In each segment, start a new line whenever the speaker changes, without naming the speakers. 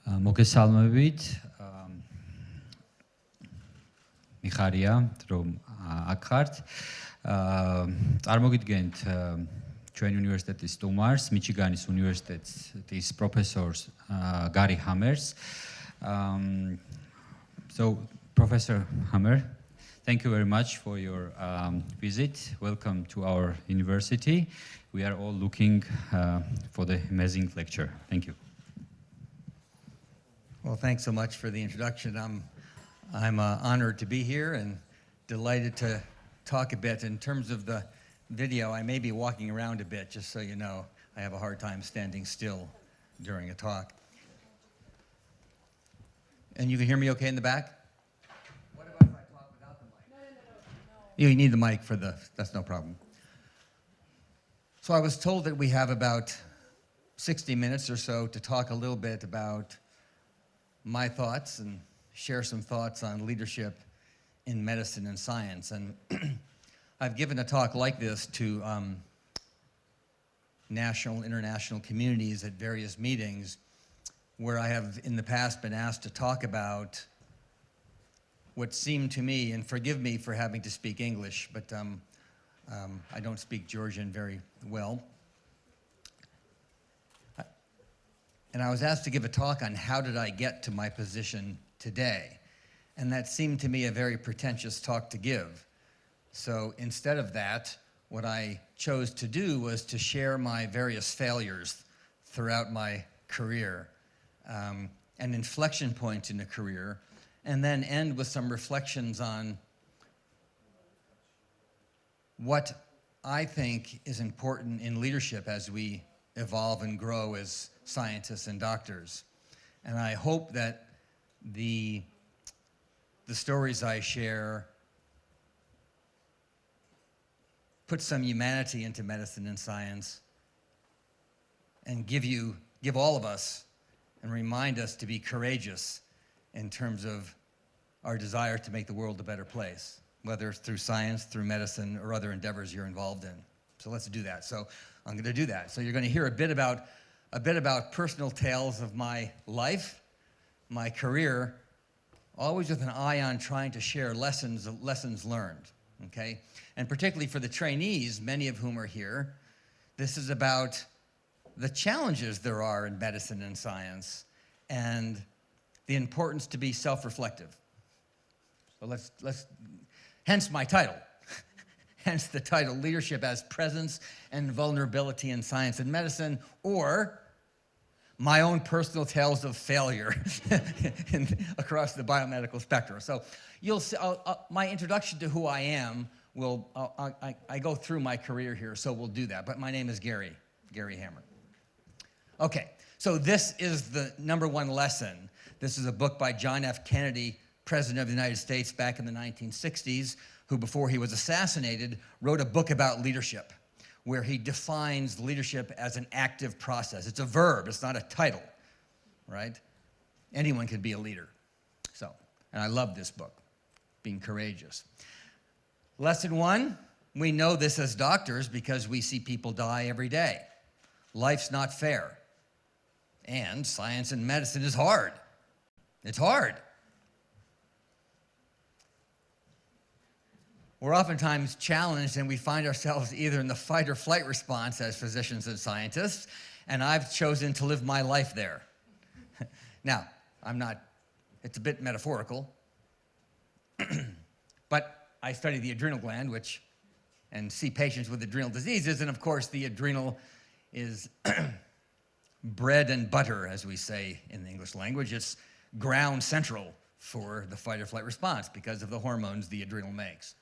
მოგესალმებით. მიხარია, რომ აქ ხართ. წარმოგიდგენთ ჩვენ უნივერსიტეტის სტუმარს, მიჩიგანის უნივერსიტეტის პროფესორს Gary Hemmeris. So, Professor Hemmeris, thank you very much for your visit. Welcome to our university. We are all looking for the amazing lecture. Thank you.
Well, thanks so much for the introduction. I'm honored to be here and delighted to talk a bit. In terms of the video, I may be walking around a bit, just so you know. I have a hard time standing still during a talk. And you can hear me okay in the back? What about if I talk without the mic? No. You need the mic for that's no problem. So I was told that we have about 60 minutes or so to talk a little bit about my thoughts and share some thoughts on leadership in medicine and science. And I've given a talk like this to national, international communities at various meetings where I have in the past been asked to talk about what seemed to me, and forgive me for having to speak English, but I don't speak Georgian very well. And I was asked to give a talk on how did I get to my position today. And that seemed to me a very pretentious talk to give. So instead of that, what I chose to do was to share my various failures throughout my career, and inflection points in the career, and then end with some reflections on what I think is important in leadership as we evolve and grow as scientists and doctors. And I hope that the stories I share put some humanity into medicine and science and give all of us and remind us to be courageous in terms of our desire to make the world a better place, whether it's through science, through medicine, or other endeavors you're involved in. So let's do that. So I'm going to do that. So you're going to hear a bit about personal tales of my life, my career, always with an eye on trying to share lessons learned, okay? And particularly for the trainees, many of whom are here, this is about the challenges there are in medicine and science and the importance to be self-reflective. So let's hence my title. Hence the title, Leadership as Presence and Vulnerability in Science and Medicine, or my own personal tales of failure across the biomedical spectrum. So you'll see, my introduction to who I am I go through my career here, so we'll do that. But my name is Gary Hemmeris. Okay, so this is the number one lesson. This is a book by John F. Kennedy, President of the United States back in the 1960s, who before he was assassinated wrote a book about leadership, where he defines leadership as an active process. It's a verb, it's not a title, right? Anyone can be a leader. So, and I love this book, Being Courageous. Lesson one, we know this as doctors because we see people die every day. Life's not fair. And science and medicine is hard. It's hard. We're oftentimes challenged and we find ourselves either in the fight or flight response as physicians and scientists, and I've chosen to live my life there. Now, it's a bit metaphorical, but I study the adrenal gland, and see patients with adrenal diseases, and of course the adrenal is bread and butter, as we say in the English language. It's ground central for the fight or flight response because of the hormones the adrenal makes.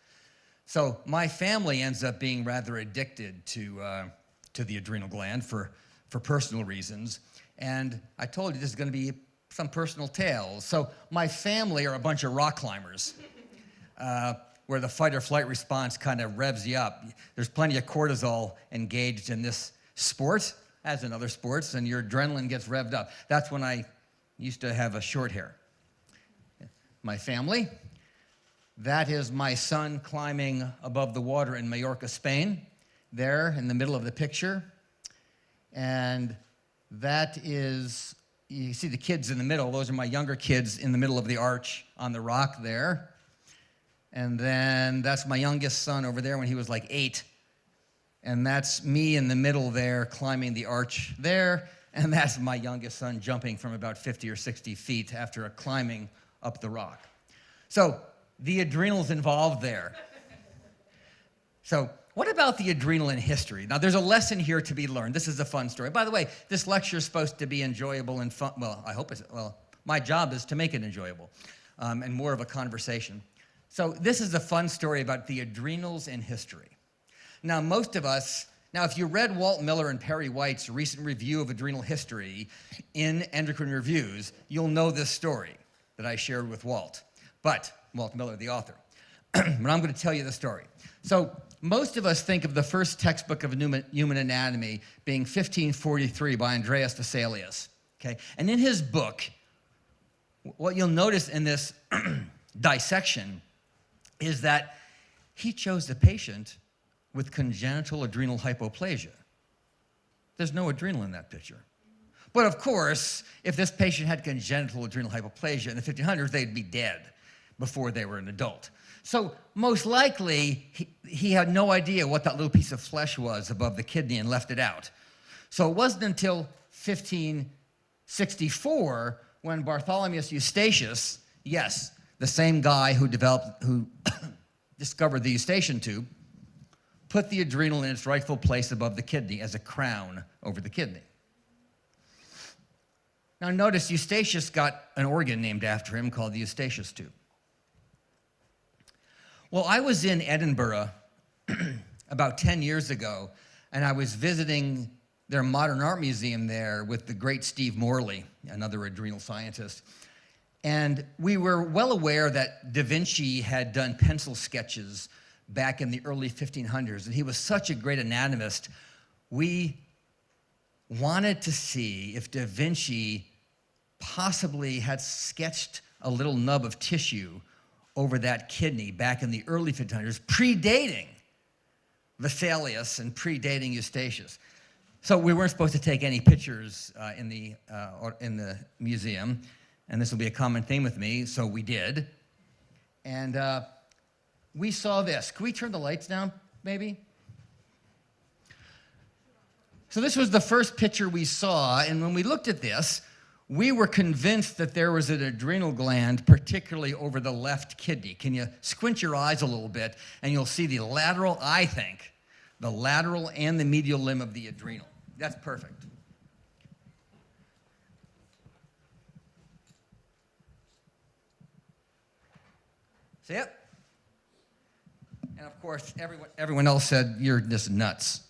So my family ends up being rather addicted to the adrenal gland for personal reasons. And I told you this is going to be some personal tales. So my family are a bunch of rock climbers, where the fight or flight response kind of revs you up. There's plenty of cortisol engaged in this sport, as in other sports, and your adrenaline gets revved up. That's when I used to have a short hair. My family. That is my son climbing above the water in Mallorca, Spain, there in the middle of the picture. And that is you see the kids in the middle. Those are my younger kids in the middle of the arch on the rock there. And then that's my youngest son over there when he was like 8. And that's me in the middle there climbing the arch there. And that's my youngest son jumping from about 50 or 60 feet after climbing up the rock. So the adrenals involved there. So what about the adrenal in history? Now, there's a lesson here to be learned. This is a fun story. By the way, this lecture is supposed to be enjoyable and fun. Well, I hope it's, well, my job is to make it enjoyable and more of a conversation. So this is a fun story about the adrenals in history. Now, most of us, now if you read Walt Miller and Perry White's recent review of adrenal history in Endocrine Reviews, you'll know this story that I shared with Walt Miller, the author. But I'm going to tell you the story. So most of us think of the first textbook of human anatomy being 1543 by Andreas Vesalius. Okay? And in his book, what you'll notice in this dissection is that he chose the patient with congenital adrenal hypoplasia. There's no adrenal in that picture. But of course, if this patient had congenital adrenal hypoplasia in the 1500s, they'd be dead before they were an adult. So most likely, he had no idea what that little piece of flesh was above the kidney and left it out. So it wasn't until 1564 when Bartholomew Eustachius, yes, the same guy who discovered the eustachian tube, put the adrenal in its rightful place above the kidney as a crown over the kidney. Now notice Eustachius got an organ named after him called the Eustachius tube. Well, I was in Edinburgh about 10 years ago, and I was visiting their modern art museum there with the great Steve Morley, another adrenal scientist. And we were well aware that Da Vinci had done pencil sketches back in the early 1500s, and he was such a great anatomist. We wanted to see if Da Vinci possibly had sketched a little nub of tissue over that kidney back in the early 1500s, predating Vesalius and predating Eustachius. So we weren't supposed to take any pictures in the museum, and this will be a common theme with me, so we did. And we saw this. Can we turn the lights down, maybe? So this was the first picture we saw, and when we looked at this, we were convinced that there was an adrenal gland, particularly over the left kidney. Can you squint your eyes a little bit, and you'll see the lateral, I think, the lateral and the medial limb of the adrenal. That's perfect. See it? And of course, everyone else said, you're just nuts.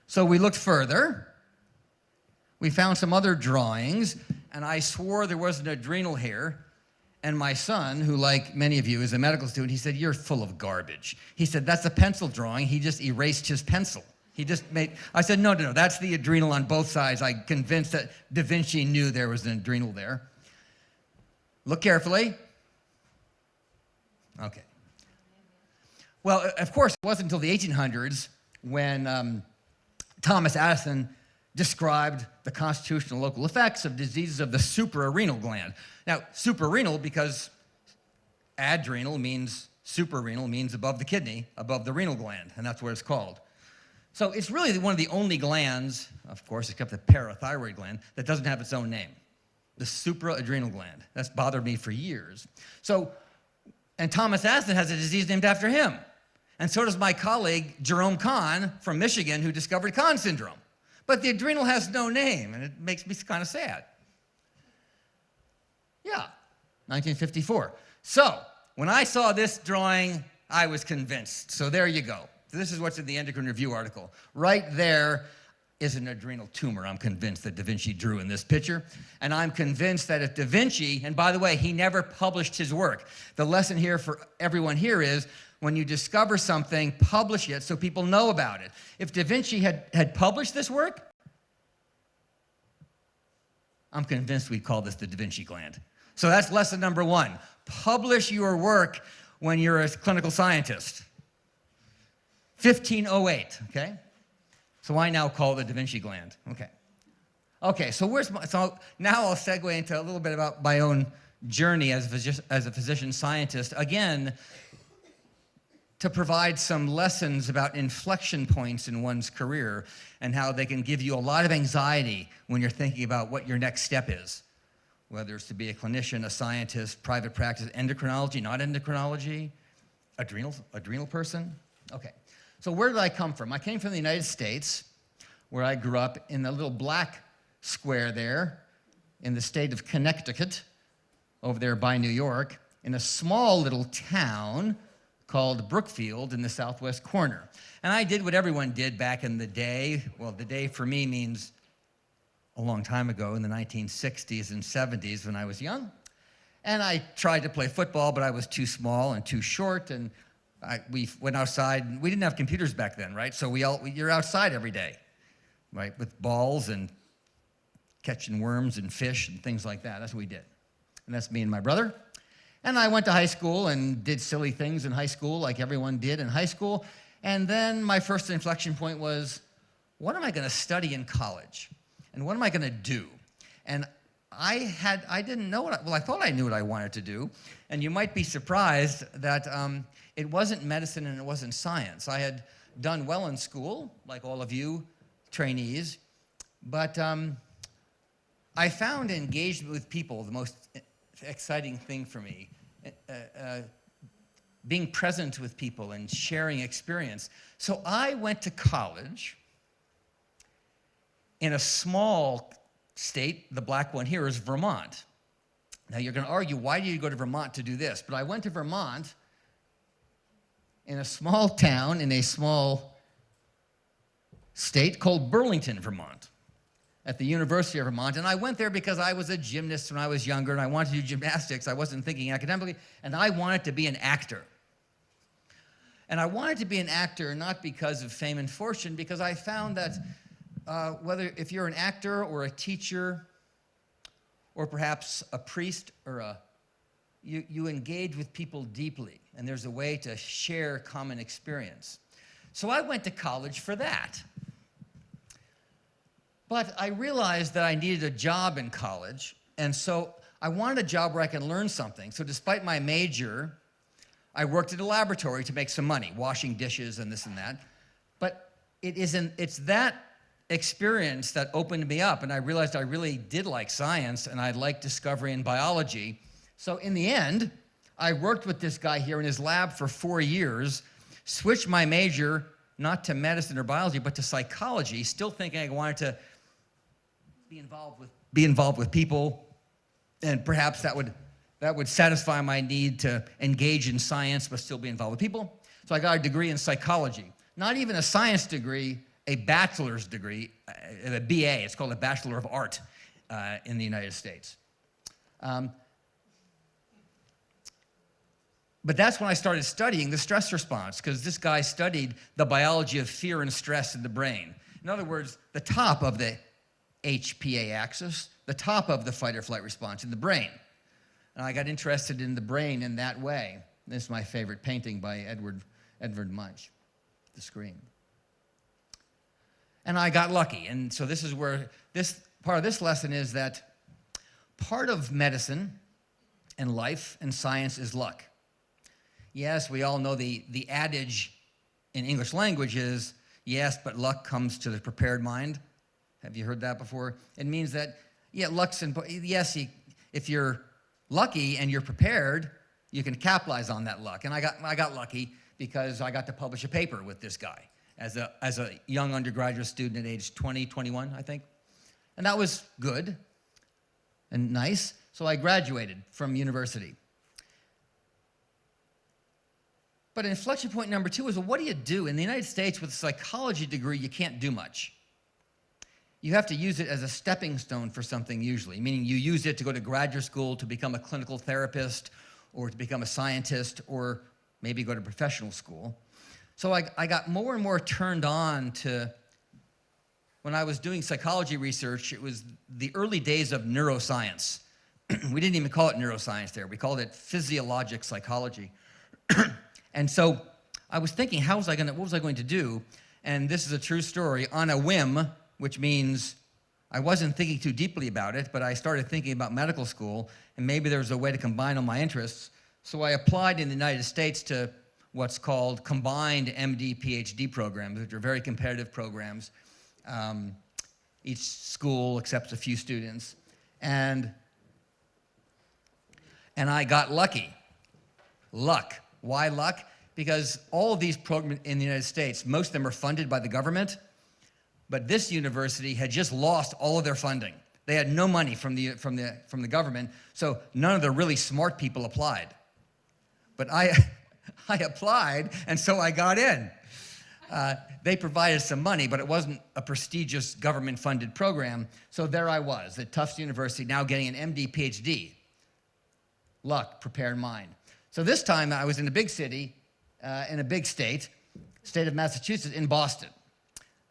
So we looked further. We found some other drawings, and I swore there was an adrenal here. And my son, who like many of you is a medical student, he said, you're full of garbage. He said, that's a pencil drawing. He just erased his pencil. He just made, I said, no, that's the adrenal on both sides. I convinced that Da Vinci knew there was an adrenal there. Look carefully. Okay. Well, of course, it wasn't until the 1800s when Thomas Addison described the constitutional local effects of diseases of the suprarenal gland. Now, suprarenal because adrenal means, suprarenal means above the kidney, above the renal gland, and that's what it's called. So it's really one of the only glands, of course, except the parathyroid gland, that doesn't have its own name, the supraadrenal gland. That's bothered me for years. So, and Thomas Addison has a disease named after him. And so does my colleague, Jerome Kahn from Michigan, who discovered Kahn syndrome. But the adrenal has no name, and it makes me kind of sad. Yeah, 1954. So, when I saw this drawing, I was convinced. So there you go. This is what's in the Endocrine Review article. Right there is an adrenal tumor, I'm convinced, that Da Vinci drew in this picture. And I'm convinced that if Da Vinci, and by the way, he never published his work. The lesson here for everyone here is, when you discover something, publish it so people know about it. If Da Vinci had published this work, I'm convinced we'd call this the Da Vinci gland. So that's lesson number one. Publish your work when you're a clinical scientist. 1508, okay? So I now call it the Da Vinci gland, okay. Okay, so now I'll segue into a little bit about my own journey as a physician scientist. Again, to provide some lessons about inflection points in one's career and how they can give you a lot of anxiety when you're thinking about what your next step is, whether it's to be a clinician, a scientist, private practice, endocrinology, not endocrinology, adrenal person. Okay, so where did I come from? I came from the United States, where I grew up in the little black square there in the state of Connecticut, over there by New York, in a small little town called Brookfield in the southwest corner. And I did what everyone did back in the day. Well, the day for me means a long time ago in the 1960s and 70s when I was young. And I tried to play football, but I was too small and too short. And we went outside. We didn't have computers back then, right? So you're outside every day, right, with balls and catching worms and fish and things like that. That's what we did. And that's me and my brother. And I went to high school and did silly things in high school like everyone did in high school. And then my first inflection point was, what am I going to study in college? And what am I going to do? And I didn't know I thought I knew what I wanted to do. And you might be surprised that it wasn't medicine and it wasn't science. I had done well in school, like all of you trainees, but I found engagement with people the most exciting thing for me. Being present with people and sharing experience. So I went to college in a small state. The black one here is Vermont. Now you're going to argue, why do you go to Vermont to do this? But I went to Vermont in a small town in a small state called Burlington, Vermont, at the University of Vermont. And I went there because I was a gymnast when I was younger and I wanted to do gymnastics. I wasn't thinking academically, and I wanted to be an actor. And I wanted to be an actor not because of fame and fortune, because I found that if you're an actor or a teacher or perhaps a priest or you engage with people deeply, and there's a way to share common experience. So I went to college for that. But I realized that I needed a job in college, and so I wanted a job where I can learn something. So despite my major, I worked at a laboratory to make some money, washing dishes and this and that. But it's that experience that opened me up, and I realized I really did like science, and I liked discovery and biology. So in the end, I worked with this guy here in his lab for 4 years, switched my major not to medicine or biology, but to psychology, still thinking I wanted to be involved with people, and perhaps that would satisfy my need to engage in science but still be involved with people. So I got a degree in psychology. Not even a science degree, a bachelor's degree, a BA. It's called a Bachelor of Art in the United States. But that's when I started studying the stress response, because this guy studied the biology of fear and stress in the brain. In other words, the top of the HPA axis, the top of the fight or flight response in the brain. And I got interested in the brain in that way. This is my favorite painting by Edvard Munch, The Scream. And I got lucky. And so this is where part of this lesson is that part of medicine and life and science is luck. Yes, we all know the adage in English language is, yes, but luck comes to the prepared mind. Have you heard that before? It means that, yeah, yes, if you're lucky and you're prepared, you can capitalize on that luck. And I got lucky because I got to publish a paper with this guy as a young undergraduate student at age 20, 21, I think. And that was good and nice. So I graduated from university. But inflection point number 2 is, well, what do you do? In the United States, with a psychology degree, you can't do much. You have to use it as a stepping stone for something usually, meaning you use it to go to graduate school to become a clinical therapist or to become a scientist or maybe go to professional school. So I got more and more turned on to, when I was doing psychology research, it was the early days of neuroscience. We didn't even call it neuroscience there. We called it physiologic psychology. And so I was thinking, what was I going to do? And this is a true story. On a whim, which means I wasn't thinking too deeply about it, but I started thinking about medical school, and maybe there was a way to combine all my interests. So I applied in the United States to what's called combined MD, PhD programs, which are very competitive programs. Each school accepts a few students. And I got lucky. Luck. Why luck? Because all of these programs in the United States, most of them are funded by the government, but this university had just lost all of their funding. They had no money from the government, so none of the really smart people applied. But I applied, and so I got in. They provided some money, but it wasn't a prestigious government-funded program, so there I was at Tufts University, now getting an MD, PhD. Luck, prepared mind. So this time I was in a big city, in a big state of Massachusetts, in Boston.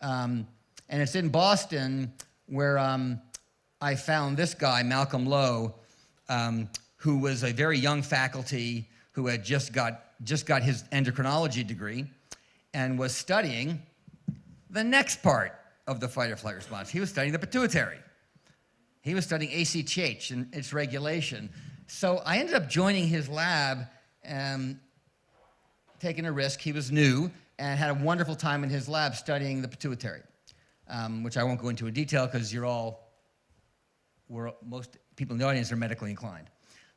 And it's in Boston where I found this guy, Malcolm Lowe, who was a very young faculty who had just got his endocrinology degree and was studying the next part of the fight-or-flight response. He was studying the pituitary. He was studying ACTH and its regulation. So I ended up joining his lab and taking a risk. He was new and had a wonderful time in his lab studying the pituitary, which I won't go into in detail because most people in the audience are medically inclined.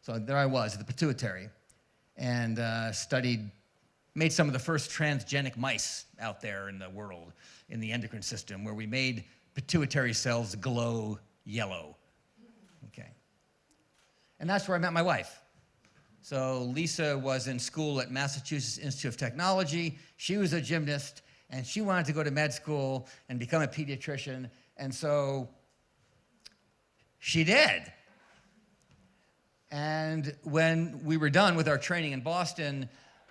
So there I was at the pituitary and made some of the first transgenic mice out there in the world, in the endocrine system, where we made pituitary cells glow yellow. Okay. And that's where I met my wife. So Lisa was in school at Massachusetts Institute of Technology. She was a gymnast, and she wanted to go to med school and become a pediatrician, and so she did. And when we were done with our training in Boston,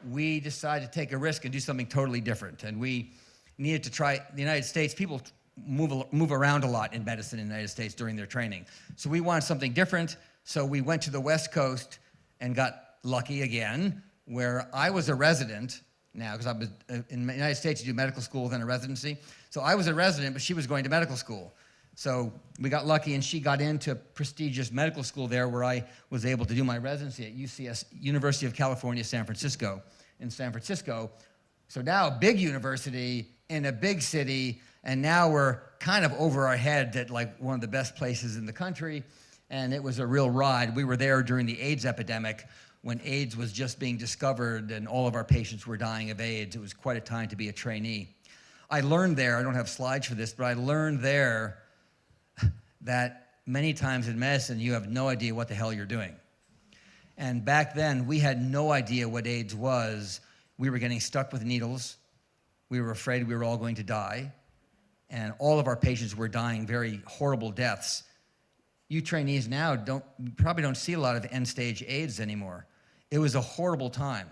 we decided to take a risk and do something totally different. And we needed to try the United States. People move around a lot in medicine in the United States during their training. So we wanted something different. So we went to the West Coast and got lucky again, where I was a resident now, because I was in the United States, you do medical school, then a residency. So I was a resident, but she was going to medical school. So we got lucky, and she got into prestigious medical school there, where I was able to do my residency at UCS, University of California, San Francisco, in San Francisco. So now a big university in a big city, and now we're kind of over our head at like one of the best places in the country, and it was a real ride. We were there during the AIDS epidemic, when AIDS was just being discovered and all of our patients were dying of AIDS. It was quite a time to be a trainee. I learned there, I don't have slides for this, but I learned there that many times in medicine, you have no idea what the hell you're doing. And back then, we had no idea what AIDS was. We were getting stuck with needles. We were afraid we were all going to die. And all of our patients were dying very horrible deaths. You trainees now probably don't see a lot of end-stage AIDS anymore. It was a horrible time.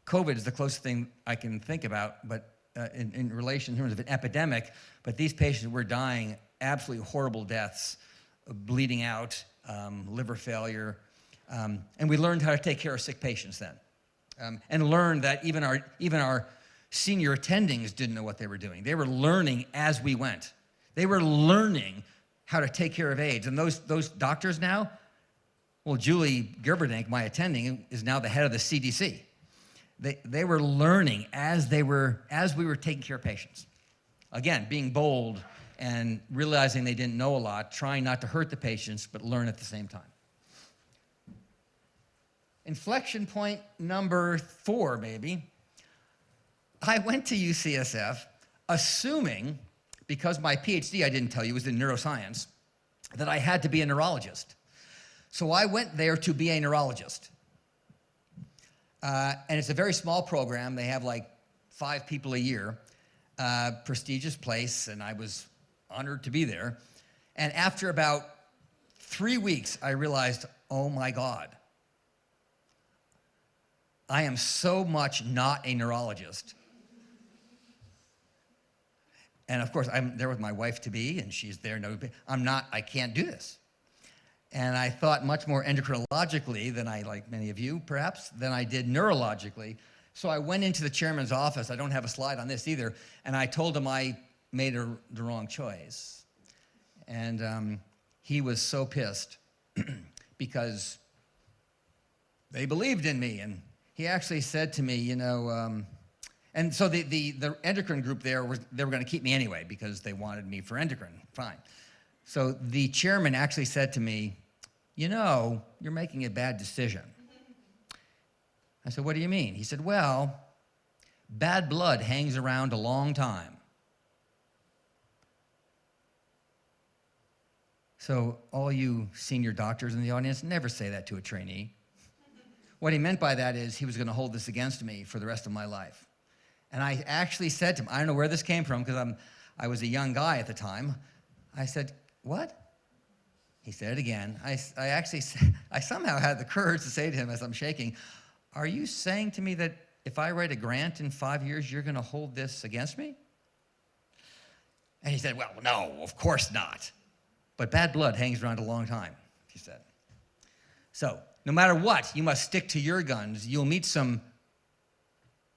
COVID is the closest thing I can think about, but in relation in terms of an epidemic, but these patients were dying absolutely horrible deaths, bleeding out, liver failure, and we learned how to take care of sick patients then, and learned that even our senior attendings didn't know what they were doing. They were learning as we went. They were learning how to take care of AIDS, and those doctors now, well, Julie Gerberdink, my attending, is now the head of the CDC. They were learning as we were taking care of patients. Again, being bold and realizing they didn't know a lot, trying not to hurt the patients, but learn at the same time. Inflection point number 4, maybe. I went to UCSF assuming, because my PhD, I didn't tell you, was in neuroscience, that I had to be a neurologist. So I went there to be a neurologist. And it's a very small program. They have like 5 people a year, prestigious place, and I was honored to be there. And after about 3 weeks, I realized, oh my God, I am so much not a neurologist. And of course, I'm there with my wife-to-be, and she's there. I can't do this. And I thought much more endocrinologically than like many of you, perhaps, than I did neurologically. So I went into the chairman's office. I don't have a slide on this either. And I told him I made the wrong choice. And he was so pissed because they believed in me. And he actually said to me, you know, and so the endocrine group they were going to keep me anyway because they wanted me for endocrine. Fine. So the chairman actually said to me, you know, you're making a bad decision. I said, what do you mean? He said, well, bad blood hangs around a long time. So all you senior doctors in the audience, never say that to a trainee. What he meant by that is he was going to hold this against me for the rest of my life. And I actually said to him, I don't know where this came from because I was a young guy at the time. I said, what? He said it again. I somehow had the courage to say to him as I'm shaking, are you saying to me that if I write a grant in 5 years, you're going to hold this against me? And he said, well, no, of course not. But bad blood hangs around a long time, he said. So no matter what, you must stick to your guns. You'll meet some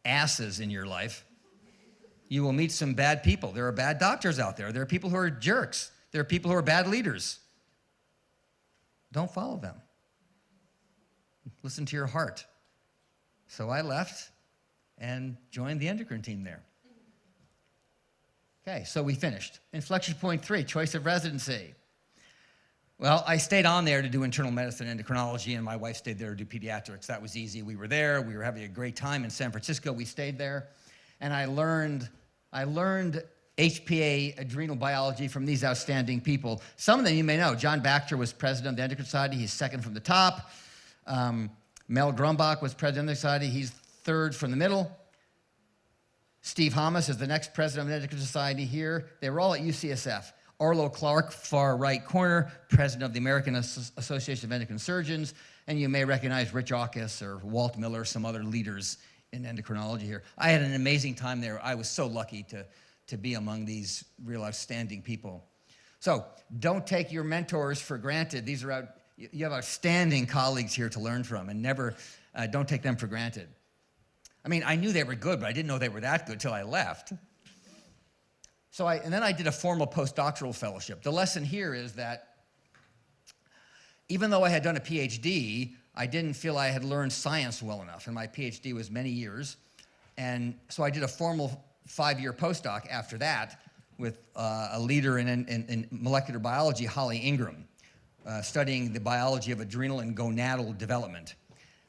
asses in your life. You will meet some bad people. There are bad doctors out there. There are people who are jerks. There are people who are bad leaders. Don't follow them. Listen to your heart. So I left and joined the endocrine team there. Okay, so we finished. Inflection point 3, choice of residency. Well, I stayed on there to do internal medicine and endocrinology, and my wife stayed there to do pediatrics. That was easy. We were there. We were having a great time in San Francisco. We stayed there, and I learned HPA adrenal biology from these outstanding people. Some of them you may know. John Baxter was president of the Endocrine Society. He's second from the top. Mel Grumbach was president of the society. He's third from the middle. Steve Hamas is the next president of the Endocrine Society here. They were all at UCSF. Orlo Clark, far right corner, president of the American Association of Endocrine Surgeons. And you may recognize Rich Aukus or Walt Miller, some other leaders in endocrinology here. I had an amazing time there. I was so lucky to be among these real outstanding people. So don't take your mentors for granted. You have outstanding colleagues here to learn from, and never, don't take them for granted. I mean, I knew they were good, but I didn't know they were that good until I left. And then I did a formal postdoctoral fellowship. The lesson here is that even though I had done a PhD, I didn't feel I had learned science well enough, and my PhD was many years. And so I did a formal 5-year postdoc after that with a leader in molecular biology, Holly Ingram, studying the biology of adrenal and gonadal development.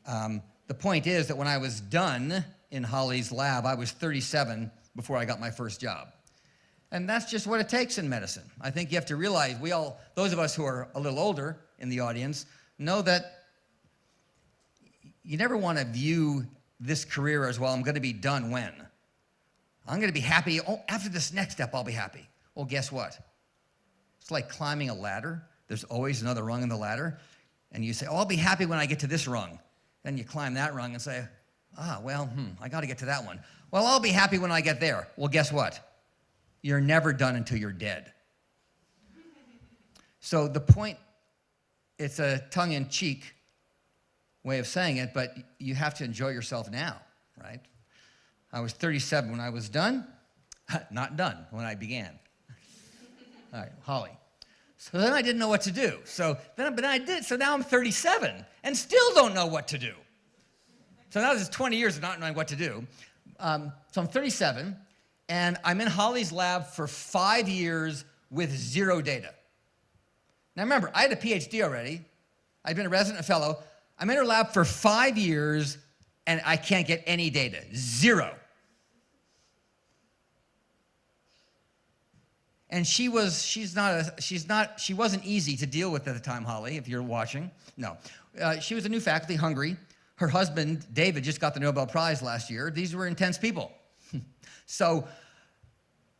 The point is that when I was done in Holly's lab, I was 37 before I got my first job. And that's just what it takes in medicine. I think you have to realize, those of us who are a little older in the audience, know that you never want to view this career as, well, I'm going to be done when? I'm going to be happy. Oh, after this next step, I'll be happy. Well, guess what? It's like climbing a ladder. There's always another rung in the ladder. And you say, oh, I'll be happy when I get to this rung. Then you climb that rung and say, I got to get to that one. Well, I'll be happy when I get there. Well, guess what? You're never done until you're dead. So the point, it's a tongue-in-cheek way of saying it, but you have to enjoy yourself now, right? I was 37 when I was done, not done when I began. All right, Holly. So then I didn't know what to do. But I did. So now I'm 37 and still don't know what to do. So now this is 20 years of not knowing what to do. So I'm 37, and I'm in Holly's lab for 5 years with 0 data. Now remember, I had a PhD already. I'd been a resident and fellow. I'm in her lab for 5 years, and I can't get any data. 0. And she wasn't easy to deal with at the time, Holly, if you're watching. No. She was a new faculty, hungry. Her husband, David, just got the Nobel Prize last year. These were intense people. So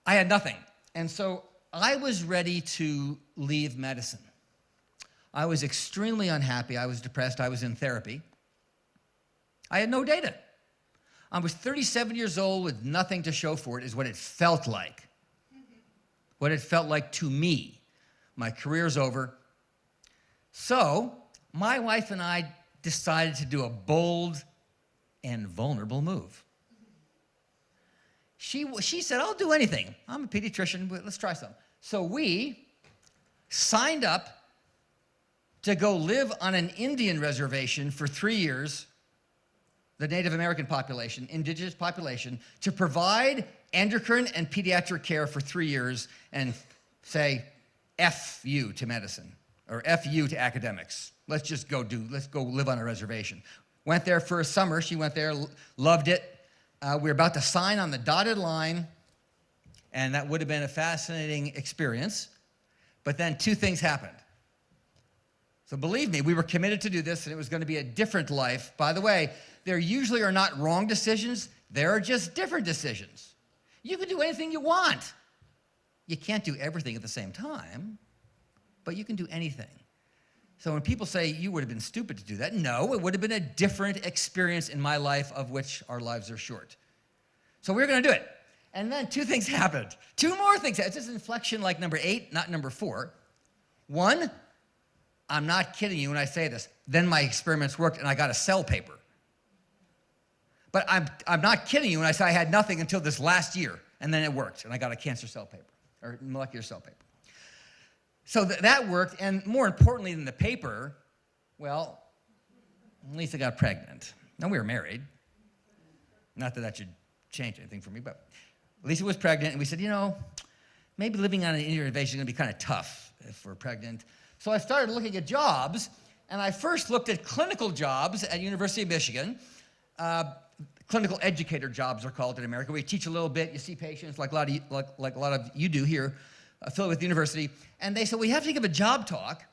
I had nothing. And so I was ready to leave medicine. I was extremely unhappy. I was depressed. I was in therapy. I had no data. I was 37 years old with nothing to show for it, is what it felt like. What it felt like to me. My career's over. So my wife and I decided to do a bold and vulnerable move. She said, I'll do anything. I'm a pediatrician, but let's try some. So we signed up to go live on an Indian reservation for 3 years, the Native American population, indigenous population, to provide endocrine and pediatric care for 3 years and say, F you to medicine, or F you to academics. Let's go live on a reservation. Went there for a summer. She went there, loved it. We were about to sign on the dotted line, and that would have been a fascinating experience. But then 2 things happened. So believe me, we were committed to do this, and it was going to be a different life. By the way, there usually are not wrong decisions. There are just different decisions. You can do anything you want. You can't do everything at the same time, but you can do anything. So when people say you would have been stupid to do that, no, it would have been a different experience in my life, of which our lives are short. So we were going to do it. And then 2 things happened. 2 more things. It's this inflection like number 8, not number 4. 1, I'm not kidding you when I say this, then my experiments worked and I got a cell paper. But I'm not kidding you when I say I had nothing until this last year, and then it worked, and I got a cancer cell paper, or molecular cell paper. So that worked, and more importantly than the paper, well, Lisa got pregnant. Now, we were married. Not that that should change anything for me, but Lisa was pregnant, and we said, you know, maybe living on an Indian reservation is going to be kind of tough if we're pregnant. So I started looking at jobs, and I first looked at clinical jobs at University of Michigan. Clinical educator jobs are called in America. We teach a little bit. You see patients like a lot of you do here, affiliated with the university. And they said, well, you have to give a job talk.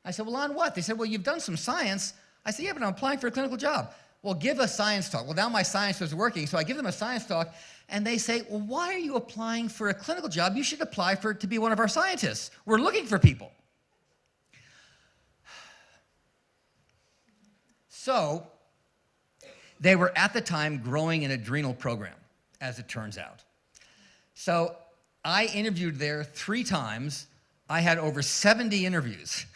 I said, well, on what? They said, well, you've done some science. I said, yeah, but I'm applying for a clinical job. Well, give a science talk. Well, now my science was working, so I give them a science talk, and they say, well, why are you applying for a clinical job? You should apply to be one of our scientists. We're looking for people. So they were at the time growing an adrenal program, as it turns out. So I interviewed there 3 times. I had over 70 interviews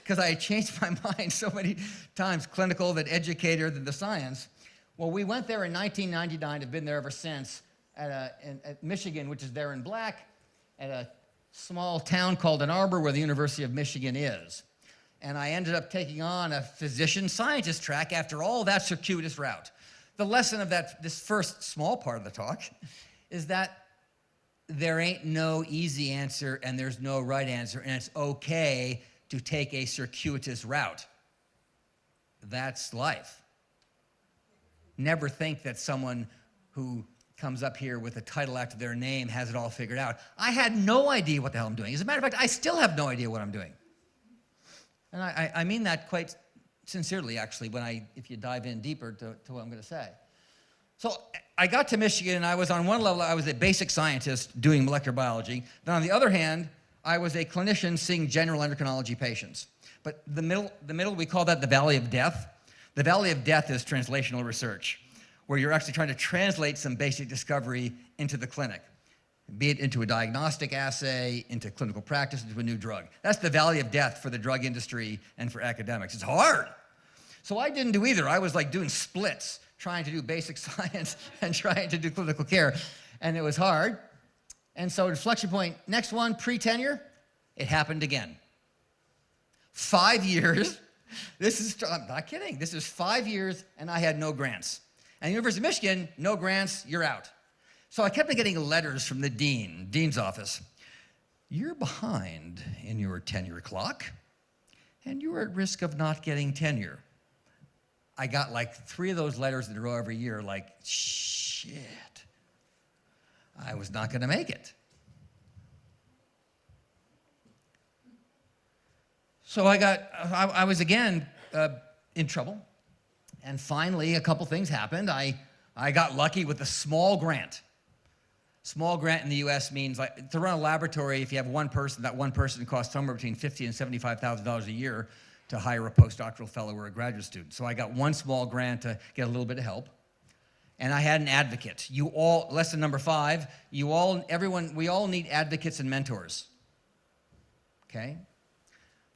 because I had changed my mind so many times, clinical, then educator, then the science. Well, we went there in 1999, have been there ever since, at Michigan, which is there in black, at a small town called Ann Arbor, where the University of Michigan is. And I ended up taking on a physician-scientist track after all that circuitous route. The lesson of this first small part of the talk is that there ain't no easy answer and there's no right answer, and it's okay to take a circuitous route. That's life. Never think that someone who comes up here with a title after their name has it all figured out. I had no idea what the hell I'm doing. As a matter of fact, I still have no idea what I'm doing. And I mean that quite sincerely, actually, if you dive in deeper to what I'm going to say. So I got to Michigan, and I was on one level, I was a basic scientist doing molecular biology. Then on the other hand, I was a clinician seeing general endocrinology patients. But the middle, we call that the valley of death. The valley of death is translational research, where you're actually trying to translate some basic discovery into the clinic, be it into a diagnostic assay, into clinical practice, into a new drug. That's the valley of death for the drug industry and for academics. It's hard. So I didn't do either. I was like doing splits, trying to do basic science and trying to do clinical care, and it was hard. And so inflection point, next one, pre-tenure, it happened again. 5 years. I'm not kidding. This is 5 years, and I had no grants. And University of Michigan, no grants, you're out. So I kept getting letters from the dean's office. You're behind in your tenure clock, and you're at risk of not getting tenure. I got like 3 of those letters in a row every year, like, shit, I was not going to make it. So I was again in trouble, and finally a couple things happened. I got lucky with a small grant. Small grant in the U.S. means, like, to run a laboratory, if you have one person, that one person costs somewhere between $50,000 and $75,000 a year to hire a postdoctoral fellow or a graduate student. So I got one small grant to get a little bit of help. And I had an advocate. You all, lesson number 5, we all need advocates and mentors, okay?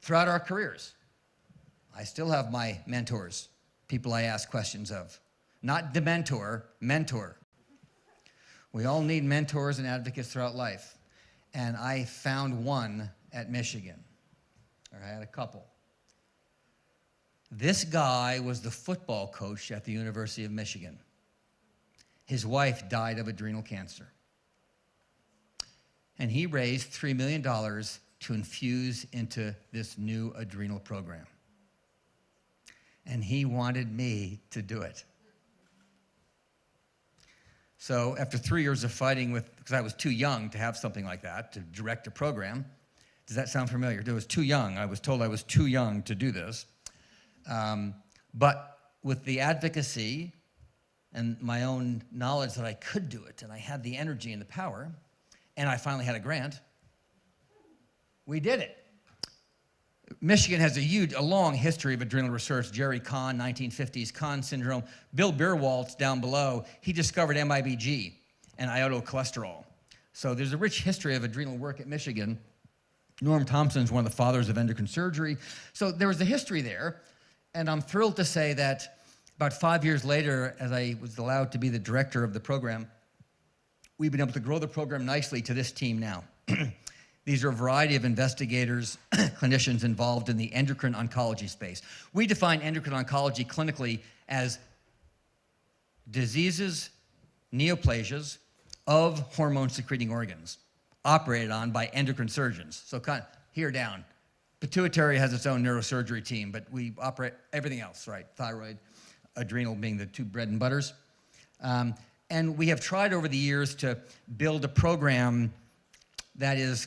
Throughout our careers. I still have my mentors, people I ask questions of. Not dementor, mentor. We all need mentors and advocates throughout life. And I found one at Michigan. I had a couple. This guy was the football coach at the University of Michigan. His wife died of adrenal cancer. And he raised $3 million to infuse into this new adrenal program. And he wanted me to do it. So after 3 years of fighting with, because I was too young to have something like that, to direct a program. Does that sound familiar? I was too young. I was told I was too young to do this. But with the advocacy and my own knowledge that I could do it, and I had the energy and the power, and I finally had a grant, we did it. Michigan has a long history of adrenal research. Jerry Kahn, 1950s, Kahn syndrome. Bill Bierwald's down below, he discovered MIBG and iodocholesterol. So there's a rich history of adrenal work at Michigan. Norm Thompson's one of the fathers of endocrine surgery. So there was a history there, and I'm thrilled to say that about 5 years later, as I was allowed to be the director of the program, we've been able to grow the program nicely to this team now. These are a variety of investigators, clinicians involved in the endocrine oncology space. We define endocrine oncology clinically as diseases, neoplasias of hormone-secreting organs operated on by endocrine surgeons. So kind of here down. Pituitary has its own neurosurgery team, but we operate everything else, right? Thyroid, adrenal being the two bread and butters. And we have tried over the years to build a program that is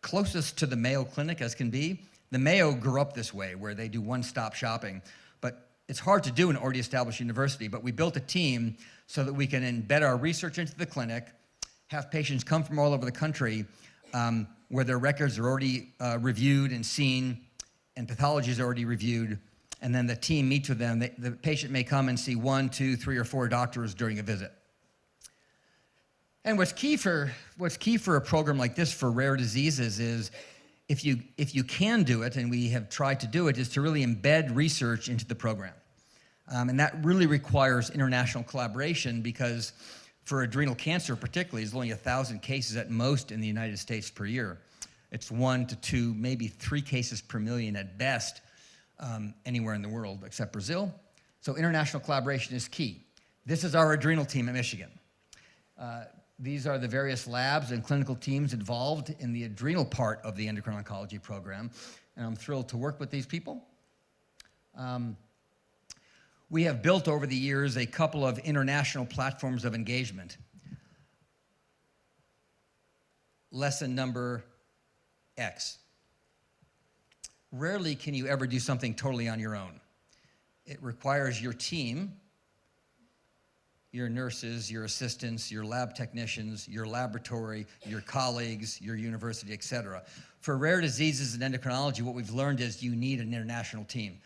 closest to the Mayo Clinic as can be. The Mayo grew up this way, where they do one-stop shopping. But it's hard to do in an already established university, but we built a team so that we can embed our research into the clinic, have patients come from all over the country where their records are already reviewed and seen, and pathology is already reviewed, and then the team meets with them. The patient may come and see 1, 2, 3, or 4 doctors during a visit. And what's key for a program like this for rare diseases is if you can do it, and we have tried to do it, is to really embed research into the program. And that really requires international collaboration, because for adrenal cancer particularly, there's only 1,000 cases at most in the United States per year. It's 1 to 2, maybe 3 cases per million at best anywhere in the world except Brazil. So international collaboration is key. This is our adrenal team at Michigan. These are the various labs and clinical teams involved in the adrenal part of the endocrine oncology program, and I'm thrilled to work with these people. We have built over the years a couple of international platforms of engagement. Lesson number X. Rarely can you ever do something totally on your own. It requires your team, your nurses, your assistants, your lab technicians, your laboratory, your colleagues, your university, et cetera. For rare diseases and endocrinology, what we've learned is you need an international team.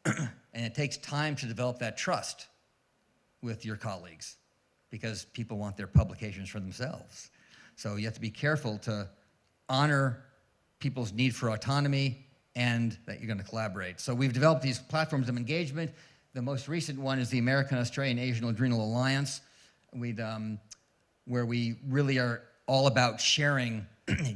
And it takes time to develop that trust with your colleagues, because people want their publications for themselves. So you have to be careful to honor people's need for autonomy and that you're going to collaborate. So we've developed these platforms of engagement. The most recent one is the American, Australian, Asian Adrenal Alliance, where we really are all about sharing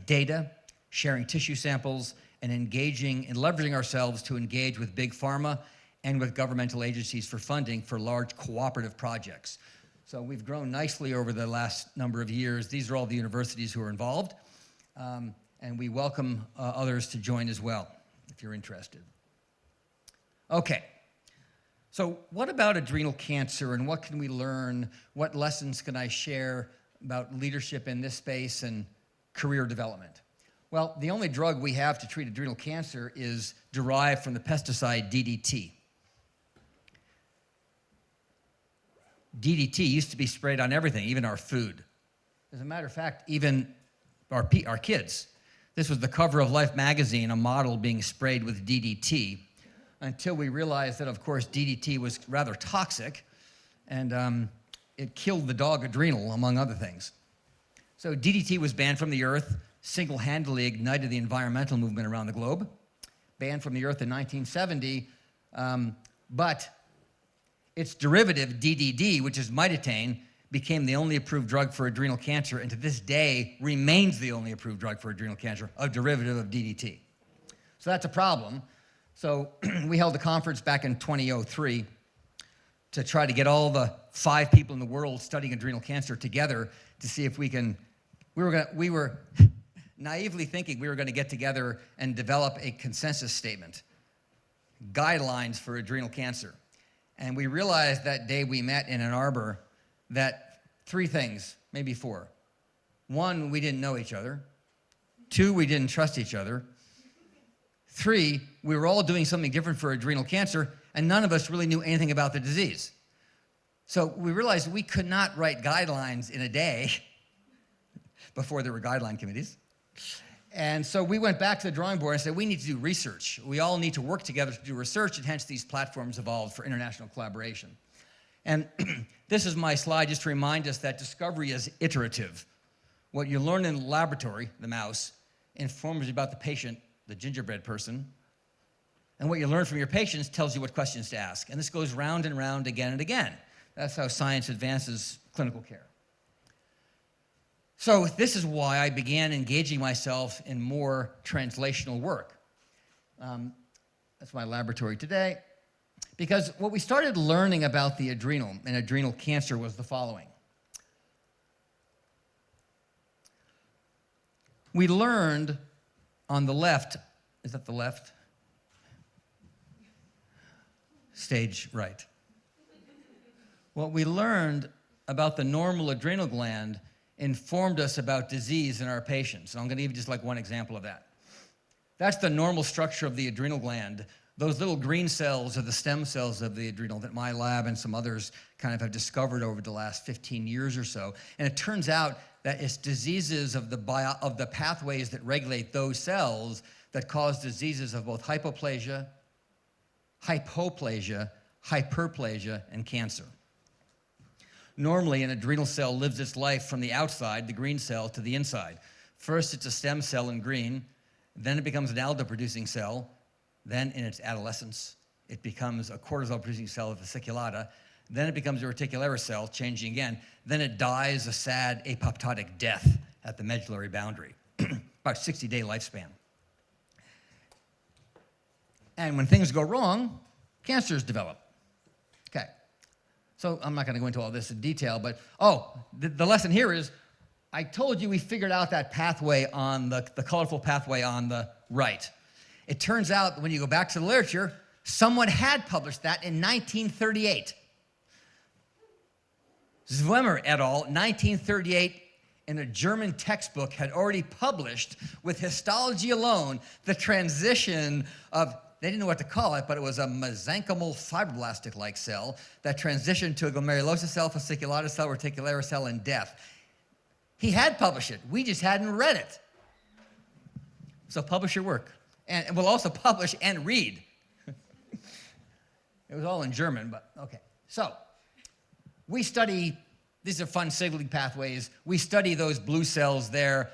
data, sharing tissue samples, and engaging and leveraging ourselves to engage with big pharma and with governmental agencies for funding for large cooperative projects. So we've grown nicely over the last number of years. These are all the universities who are involved, and we welcome others to join as well, if you're interested. Okay. So what about adrenal cancer, and what can we learn? What lessons can I share about leadership in this space and career development? Well, the only drug we have to treat adrenal cancer is derived from the pesticide DDT. DDT used to be sprayed on everything, even our food. As a matter of fact, even our kids. This was the cover of Life magazine, a model being sprayed with DDT, until we realized that, of course, DDT was rather toxic, and it killed the dog adrenal, among other things. So DDT was banned from the earth, single-handedly ignited the environmental movement around the globe, banned from the earth in 1970, but its derivative, DDD, which is mitotane, became the only approved drug for adrenal cancer, and to this day remains the only approved drug for adrenal cancer, a derivative of DDT. So that's a problem. So we held a conference back in 2003 to try to get all the 5 people in the world studying adrenal cancer together to see if we were naively thinking we were going to get together and develop a consensus statement, guidelines for adrenal cancer. And we realized that day we met in Ann Arbor that 3 things, maybe 4. 1, we didn't know each other. 2, we didn't trust each other. 3, we were all doing something different for adrenal cancer, and none of us really knew anything about the disease. So we realized we could not write guidelines in a day before there were guideline committees. And so we went back to the drawing board and said, we need to do research. We all need to work together to do research, and hence these platforms evolved for international collaboration. And this is my slide just to remind us that discovery is iterative. What you learn in the laboratory, the mouse, informs you about the patient, the gingerbread person. And what you learn from your patients tells you what questions to ask. And this goes round and round again and again. That's how science advances clinical care. So this is why I began engaging myself in more translational work. That's my laboratory today. Because what we started learning about the adrenal and adrenal cancer was the following. We learned on the left, is that the left? Stage right. What we learned about the normal adrenal gland informed us about disease in our patients. And I'm going to give you just like one example of that. That's the normal structure of the adrenal gland. Those little green cells are the stem cells of the adrenal that my lab and some others kind of have discovered over the last 15 years or so. And it turns out that it's diseases of the pathways that regulate those cells that cause diseases of both hypoplasia, hypoplasia, hyperplasia, and cancer. Normally, an adrenal cell lives its life from the outside, the green cell, to the inside. First, it's a stem cell in green. Then it becomes an aldo-producing cell. Then, in its adolescence, it becomes a cortisol-producing cell of the fasciculata. Then it becomes a reticulare cell, changing again. Then it dies a sad apoptotic death at the medullary boundary, about 60-day lifespan. And when things go wrong, cancers develop. Okay. So I'm not going to go into all this in detail, but the lesson here is I told you we figured out that pathway on the colorful pathway on the right. It turns out that when you go back to the literature, someone had published that in 1938. Zwemmer et al., 1938, in a German textbook, had already published with histology alone the transition of, they didn't know what to call it, but it was a mesenchymal fibroblastic-like cell that transitioned to a glomerulosa cell, fasciculata cell, reticulare cell, and death. He had published it. We just hadn't read it. So publish your work. And we'll also publish and read. It was all in German, but okay. So we study, these are fun signaling pathways. We study those blue cells there.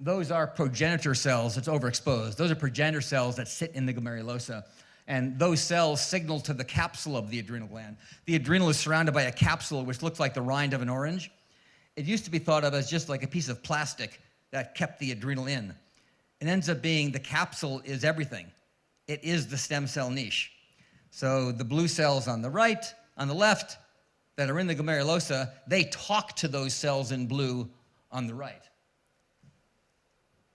Those are progenitor cells that's overexposed. Those are progenitor cells that sit in the glomerulosa. And those cells signal to the capsule of the adrenal gland. The adrenal is surrounded by a capsule which looks like the rind of an orange. It used to be thought of as just like a piece of plastic that kept the adrenal in. It ends up being the capsule is everything. It is the stem cell niche. So the blue cells on the right, on the left, that are in the glomerulosa, they talk to those cells in blue on the right.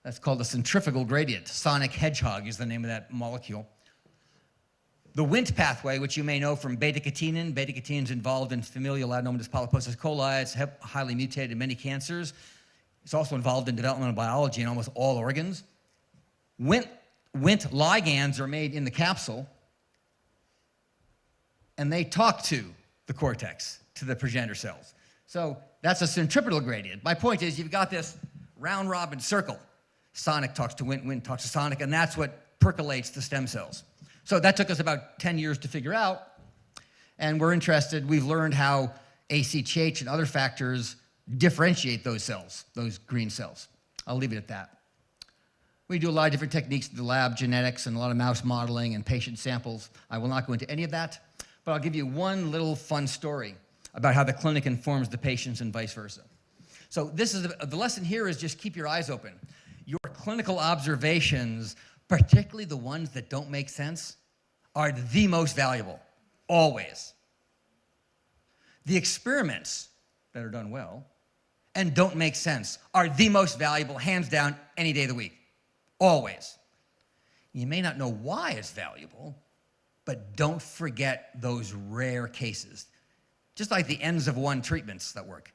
That's called a centrifugal gradient. Sonic hedgehog is the name of that molecule. The Wnt pathway, which you may know from beta-catenin. Beta-catenin is involved in familial adenomatous polyposis coli. It's highly mutated in many cancers. It's also involved in developmental biology in almost all organs. Wnt ligands are made in the capsule, and they talk to the cortex, to the progenitor cells. So that's a centripetal gradient. My point is you've got this round-robin circle. Sonic talks to Wnt, Wnt talks to Sonic, and that's what percolates the stem cells. So that took us about 10 years to figure out, and we're interested. We've learned how ACTH and other factors differentiate those cells, those green cells. I'll leave it at that. We do a lot of different techniques in the lab, genetics, and a lot of mouse modeling and patient samples. I will not go into any of that, but I'll give you one little fun story. about how the clinic informs the patients and vice versa. So the lesson here is just keep your eyes open. Your clinical observations, particularly the ones that don't make sense, are the most valuable, always. The experiments that are done well and don't make sense are the most valuable, hands down, any day of the week, always. You may not know why it's valuable, but don't forget those rare cases. Just like the ends of one treatments that work.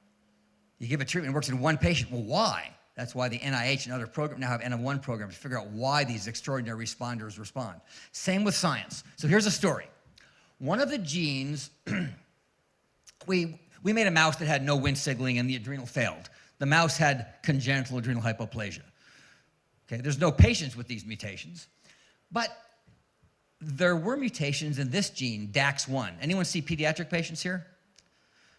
You give a treatment, it works in one patient. Well, why? That's why the NIH and other programs now have N of 1 programs to figure out why these extraordinary responders respond. Same with science. So here's a story. One of the genes, we made a mouse that had no Wnt signaling and the adrenal failed. The mouse had congenital adrenal hypoplasia. Okay, there's no patients with these mutations, but there were mutations in this gene, DAX1. Anyone see pediatric patients here?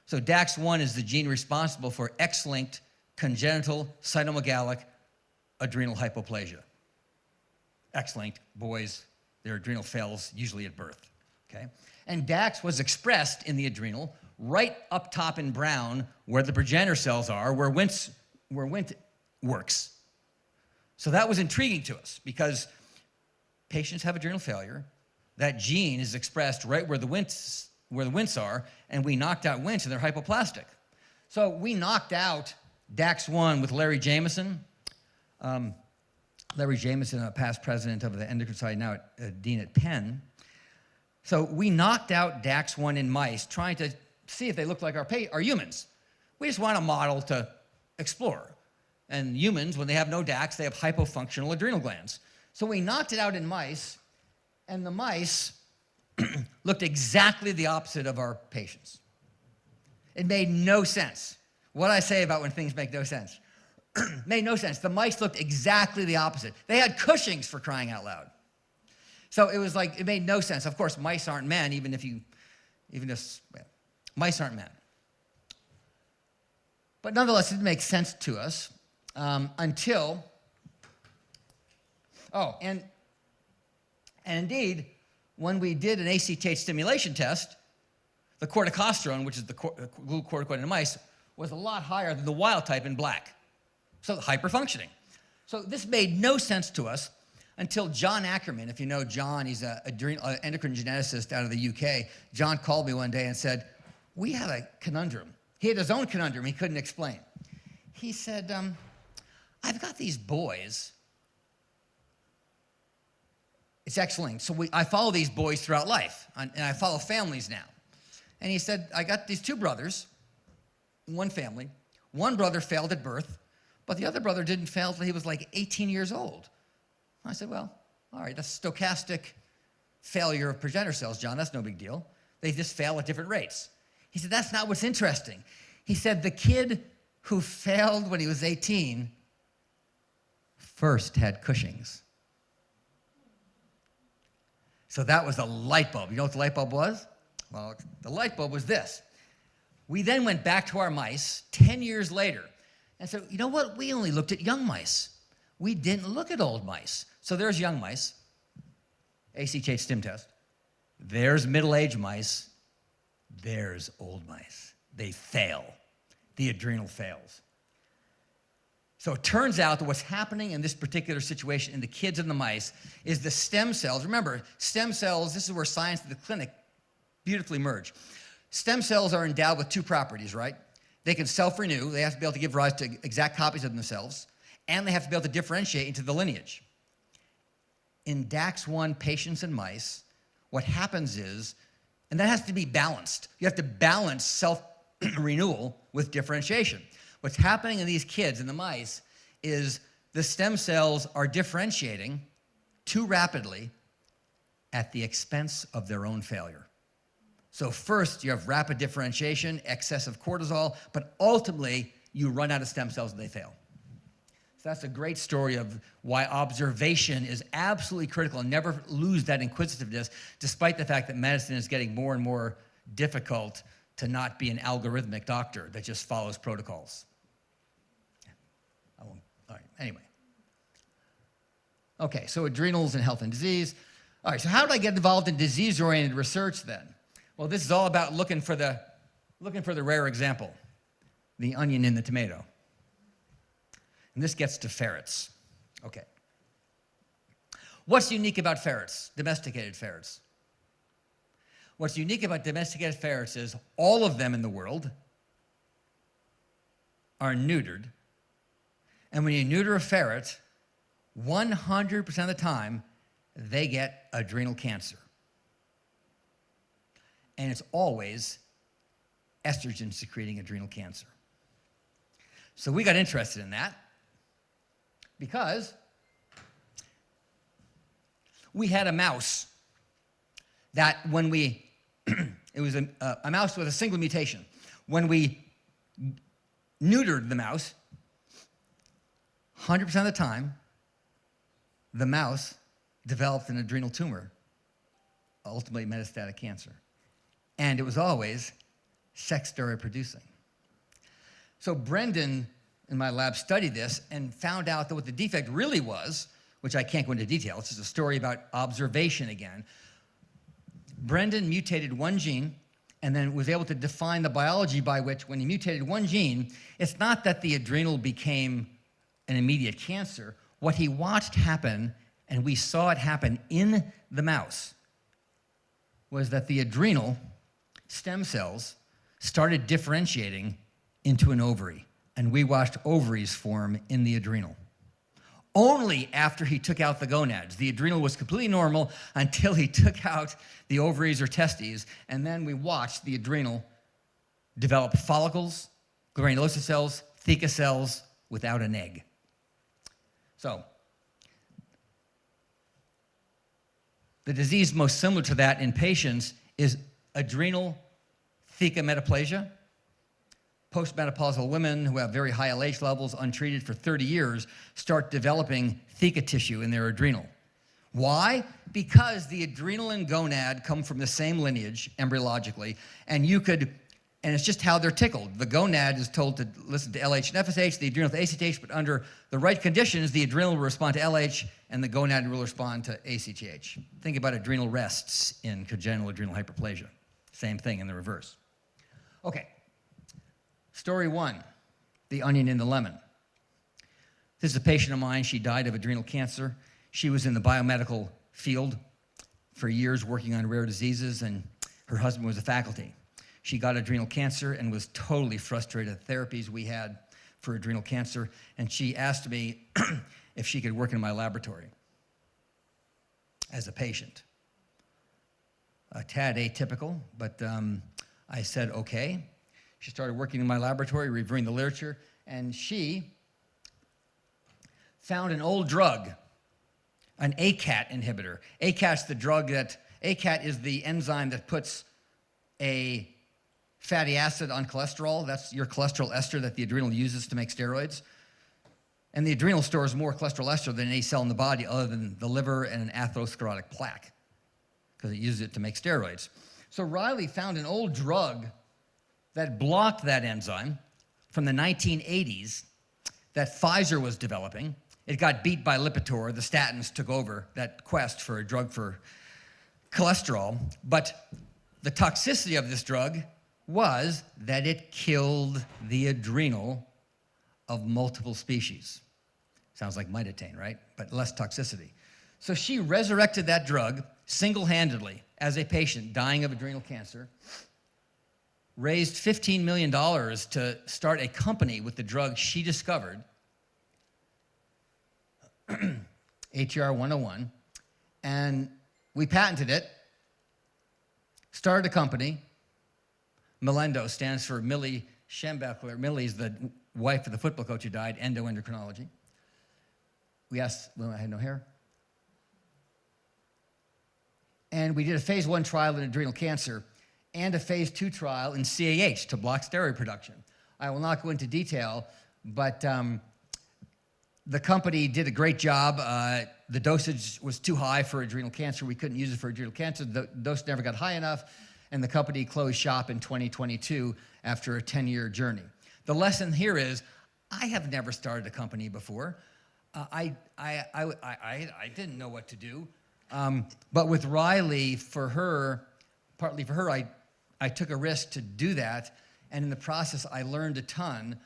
So DAX1 is the gene responsible for X-linked congenital cytomegalic adrenal hypoplasia. X-linked, boys, their adrenal fails usually at birth, okay? And DAX was expressed in the adrenal right up top in brown where the progenitor cells are, where Wnt works. So that was intriguing to us because patients have adrenal failure. That gene is expressed right where the Wnts are, and we knocked out Wnt and they're hypoplastic. So we knocked out DAX1 with Larry Jameson. Larry Jameson, a past president of the Endocrine Society, now dean at Penn. So we knocked out DAX1 in mice, trying to see if they looked like our humans. We just want a model to explore. And humans, when they have no DAX, they have hypofunctional adrenal glands. So we knocked it out in mice, and the mice looked exactly the opposite of our patients. It made no sense. What I say about when things make no sense. Made no sense. The mice looked exactly the opposite. They had Cushing's, for crying out loud. So it was like, it made no sense. Of course, mice aren't men, mice aren't men. But nonetheless, it didn't make sense to us until, and indeed, when we did an ACTH stimulation test, the corticosterone, which is the glucocorticoid in mice, was a lot higher than the wild type in black. So hyperfunctioning. So this made no sense to us until John Ackerman, if you know John, he's an endocrine geneticist out of the UK. John called me one day and said, we have a conundrum. He had his own conundrum he couldn't explain. He said, I've got these boys. It's X-linked. So I follow these boys throughout life, and I follow families now. And he said, I got these two brothers, one family. One brother failed at birth, but the other brother didn't fail until he was like 18 years old. I said, well, all right, that's stochastic failure of progenitor cells, John. That's no big deal. They just fail at different rates. He said, that's not what's interesting. He said, the kid who failed when he was 18 first had Cushing's. So that was a light bulb. You know what the light bulb was? Well, the light bulb was this. We then went back to our mice 10 years later and said, you know what? We only looked at young mice. We didn't look at old mice. So there's young mice, ACTH stim test. There's middle-aged mice. There's old mice. They fail. The adrenal fails. So it turns out that what's happening in this particular situation in the kids and the mice is the stem cells. Remember, stem cells, this is where science and the clinic beautifully merge. Stem cells are endowed with two properties, right? They can self-renew. They have to be able to give rise to exact copies of themselves, and they have to be able to differentiate into the lineage. In DAX1 patients and mice, what happens is, and that has to be balanced. You have to balance self-renewal with differentiation. What's happening in these kids, in the mice, is the stem cells are differentiating too rapidly at the expense of their own failure. So first, you have rapid differentiation, excessive cortisol, but ultimately, you run out of stem cells and they fail. So that's a great story of why observation is absolutely critical, and never lose that inquisitiveness, despite the fact that medicine is getting more and more difficult to not be an algorithmic doctor that just follows protocols. All right, anyway. Okay, so adrenals and health and disease. All right, so how did I get involved in disease-oriented research then? Well, this is all about looking for the Looking for the rare example, the onion in the tomato. And this gets to ferrets. Okay. What's unique about ferrets, domesticated ferrets? What's unique about domesticated ferrets is all of them in the world are neutered. And when you neuter a ferret, 100% of the time, they get adrenal cancer. And it's always estrogen-secreting adrenal cancer. So we got interested in that because we had a mouse that when we, it was a mouse with a single mutation. When we neutered the mouse, 100% of the time, the mouse developed an adrenal tumor, ultimately metastatic cancer. And it was always sex steroid producing. So Brendan in my lab studied this and found out that what the defect really was, which I can't go into detail, it's just a story about observation again. Brendan mutated one gene and then was able to define the biology by which, when he mutated one gene, it's not that the adrenal became an immediate cancer. What he watched happen, and we saw it happen in the mouse, was that the adrenal stem cells started differentiating into an ovary, and we watched ovaries form in the adrenal. Only after he took out the gonads. The adrenal was completely normal until he took out the ovaries or testes, and then we watched the adrenal develop follicles, granulosa cells, theca cells without an egg. So, the disease most similar to that in patients is adrenal theca metaplasia. Postmenopausal women who have very high LH levels, untreated for 30 years, start developing theca tissue in their adrenal. Why? Because the adrenal and gonad come from the same lineage embryologically, and it's just how they're tickled. The gonad is told to listen to LH and FSH, the adrenal to ACTH, but under the right conditions, the adrenal will respond to LH and the gonad will respond to ACTH. Think about adrenal rests in congenital adrenal hyperplasia. Same thing in the reverse. Okay. Story one, the onion in the lemon. This is a patient of mine. She died of adrenal cancer. She was in the biomedical field for years working on rare diseases, and her husband was a faculty. She got adrenal cancer and was totally frustrated at the therapies we had for adrenal cancer, and she asked me if she could work in my laboratory as a patient. A tad atypical, but I said, okay. She started working in my laboratory, reviewing the literature, and she found an old drug, an ACAT inhibitor. ACAT's the drug ACAT is the enzyme that puts a fatty acid on cholesterol. That's your cholesterol ester that the adrenal uses to make steroids. And the adrenal stores more cholesterol ester than any cell in the body other than the liver and an atherosclerotic plaque, because it uses it to make steroids. So Riley found an old drug that blocked that enzyme from the 1980s that Pfizer was developing. It got beat by Lipitor. The statins took over that quest for a drug for cholesterol. But the toxicity of this drug was that it killed the adrenal of multiple species. Sounds like mitotane, right? But less toxicity. So she resurrected that drug single-handedly as a patient dying of adrenal cancer, raised $15 million to start a company with the drug she discovered, ATR 101, and we patented it, started a company. Melendo stands for Millie Schembechler. Millie's the wife of the football coach who died, endocrinology. We asked, well, I had no hair. And we did a phase 1 trial in adrenal cancer and a phase 2 trial in CAH to block steroid production. I will not go into detail, but the company did a great job. The dosage was too high for adrenal cancer. We couldn't use it for adrenal cancer. The dose never got high enough, and the company closed shop in 2022 after a 10-year journey. The lesson here is, I have never started a company before. I didn't know what to do. But with Riley, partly for her, I took a risk to do that, And in the process, I learned a ton.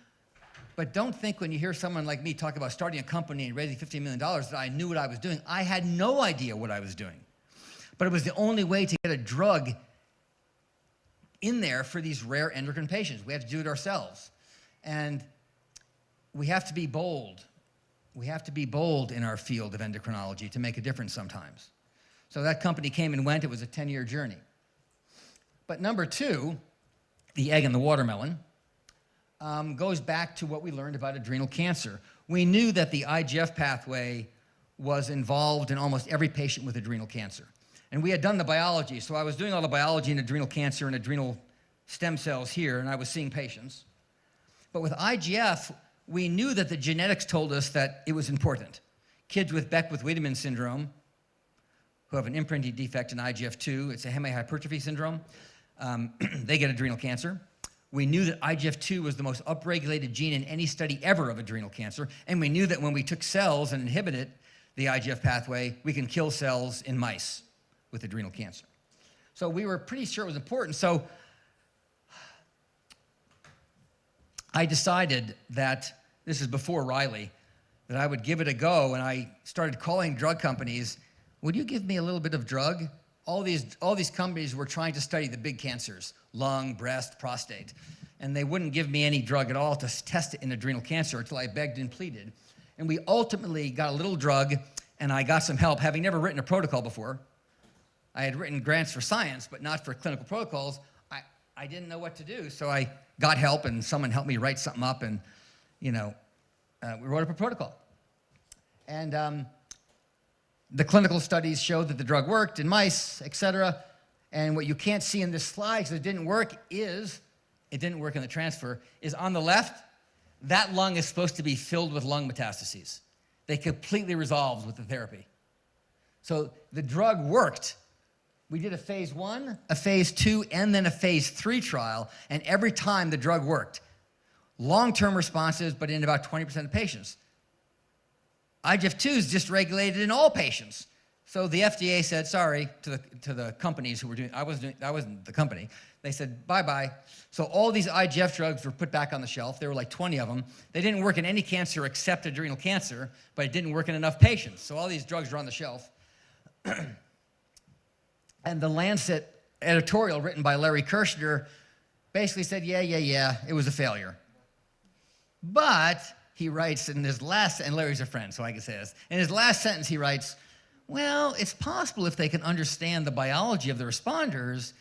But don't think when you hear someone like me talk about starting a company and raising $15 million that I knew what I was doing. I had no idea what I was doing. But it was the only way to get a drug in there for these rare endocrine patients. We have to do it ourselves. And we have to be bold. We have to be bold in our field of endocrinology to make a difference sometimes. So that company came and went. It was a 10-year journey. But number two, the egg and the watermelon, goes back to what we learned about adrenal cancer. We knew that the IGF pathway was involved in almost every patient with adrenal cancer. And we had done the biology, so I was doing all the biology in adrenal cancer and adrenal stem cells here, and I was seeing patients. But with IGF, we knew that the genetics told us that it was important. Kids with Beckwith-Wiedemann syndrome, who have an imprinting defect in IGF-2, it's a hemihypertrophy syndrome, they get adrenal cancer. We knew that IGF-2 was the most upregulated gene in any study ever of adrenal cancer, and we knew that when we took cells and inhibited the IGF pathway, we can kill cells in mice with adrenal cancer. So we were pretty sure it was important. So I decided that, this is before Riley, that I would give it a go, and I started calling drug companies, would you give me a little bit of drug? All these companies were trying to study the big cancers, lung, breast, prostate, and they wouldn't give me any drug at all to test it in adrenal cancer until I begged and pleaded. And we ultimately got a little drug, and I got some help, having never written a protocol before. I had written grants for science, but not for clinical protocols. I didn't know what to do, so I got help, and someone helped me write something up, and we wrote up a protocol. And the clinical studies showed that the drug worked in mice, et cetera. And what you can't see in this slide, because it didn't work in the transfer, is on the left, that lung is supposed to be filled with lung metastases. They completely resolved with the therapy. So the drug worked. We did a phase 1, a phase 2, and then a phase 3 trial, and every time the drug worked. Long-term responses, but in about 20% of patients. IGF-2 is dysregulated in all patients. So the FDA said, sorry, to the companies who were doing, I wasn't the company. They said, bye-bye. So all these IGF drugs were put back on the shelf. There were like 20 of them. They didn't work in any cancer except adrenal cancer, but it didn't work in enough patients. So all these drugs were on the shelf. And the Lancet editorial written by Larry Kirshner basically said, yeah, it was a failure. But he writes in his last, and Larry's a friend, so I can say this. In his last sentence, he writes, well, it's possible if they can understand the biology of the responders,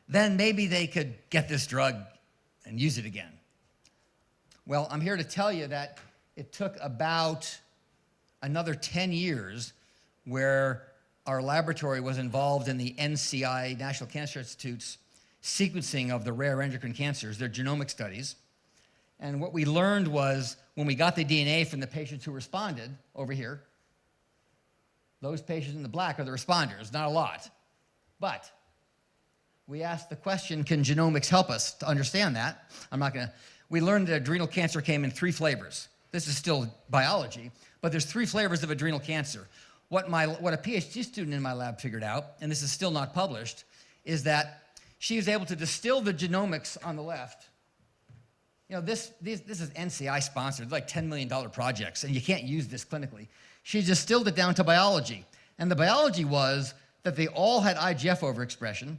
then maybe they could get this drug and use it again. Well, I'm here to tell you that it took about another 10 years where our laboratory was involved in the NCI, National Cancer Institute's sequencing of the rare endocrine cancers, their genomic studies. And what we learned was when we got the DNA from the patients who responded over here, those patients in the black are the responders, not a lot. But we asked the question, can genomics help us to understand that? We learned that adrenal cancer came in 3 flavors. This is still biology, but there's 3 flavors of adrenal cancer. What a PhD student in my lab figured out, and this is still not published, is that she was able to distill the genomics on the left. This is NCI sponsored, like $10 million projects, and you can't use this clinically. She distilled it down to biology. And the biology was that they all had IGF overexpression,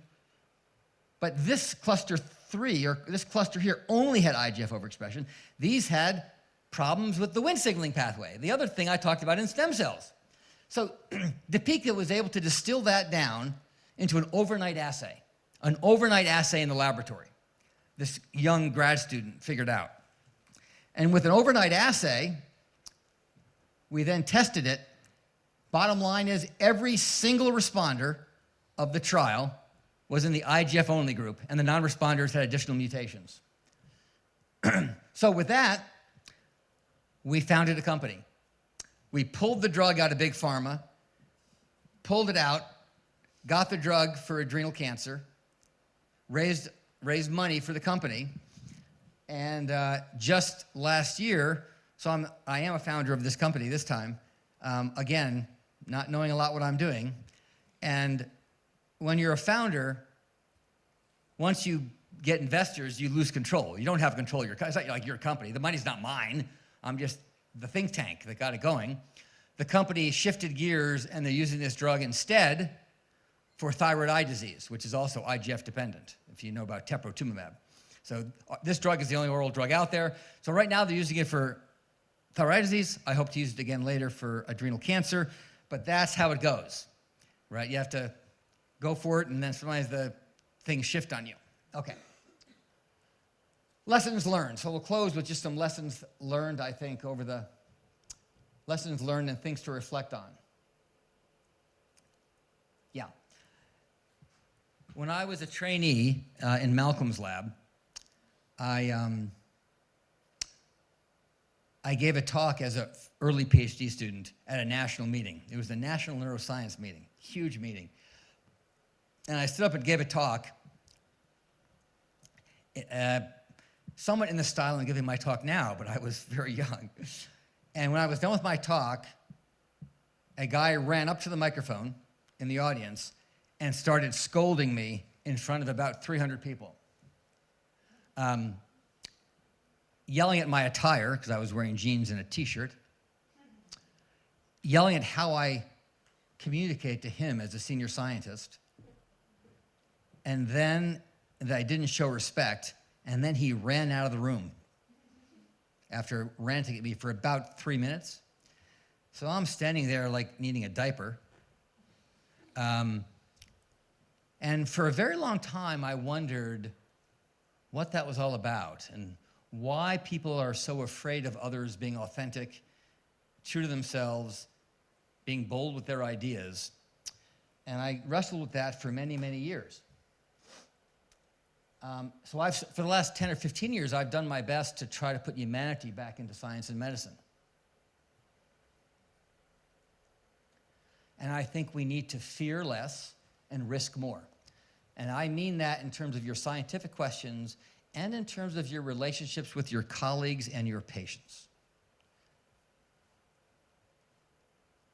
but this cluster 3, or this cluster here, only had IGF overexpression. These had problems with the Wnt signaling pathway, the other thing I talked about in stem cells. So Deepika was able to distill that down into an overnight assay in the laboratory. This young grad student figured out. And with an overnight assay, we then tested it. Bottom line is every single responder of the trial was in the IGF-only group, and the non-responders had additional mutations. So with that, we founded a company. We pulled the drug out of Big Pharma, pulled it out, got the drug for adrenal cancer, raised money for the company, and just last year, so I am a founder of this company this time, again, not knowing a lot what I'm doing, and when you're a founder, once you get investors, you lose control. You don't have control of your company. It's not like your company. The money's not mine. I'm just the think tank that got it going. The company shifted gears, and they're using this drug instead for thyroid eye disease, which is also IGF dependent, if you know about teprotumumab. So this drug is the only oral drug out there. So right now they're using it for thyroid eye disease. I hope to use it again later for adrenal cancer, but that's how it goes, right? You have to go for it, and then sometimes the things shift on you. Okay. Lessons learned. So we'll close with just some lessons learned, I think, over the lessons learned and things to reflect on. Yeah. When I was a trainee in Malcolm's lab, I gave a talk as an early PhD student at a national meeting. It was the National Neuroscience meeting, huge meeting. And I stood up and gave a talk, somewhat in the style I'm giving my talk now, but I was very young. And when I was done with my talk, a guy ran up to the microphone in the audience and started scolding me in front of about 300 people. Yelling at my attire, because I was wearing jeans and a t-shirt, yelling at how I communicate to him as a senior scientist, and then that I didn't show respect, and then he ran out of the room after ranting at me for about 3 minutes. So I'm standing there like needing a diaper. And for a very long time, I wondered what that was all about and why people are so afraid of others being authentic, true to themselves, being bold with their ideas. And I wrestled with that for many, many years. So for the last 10 or 15 years, I've done my best to try to put humanity back into science and medicine. And I think we need to fear less and risk more. And I mean that in terms of your scientific questions and in terms of your relationships with your colleagues and your patients.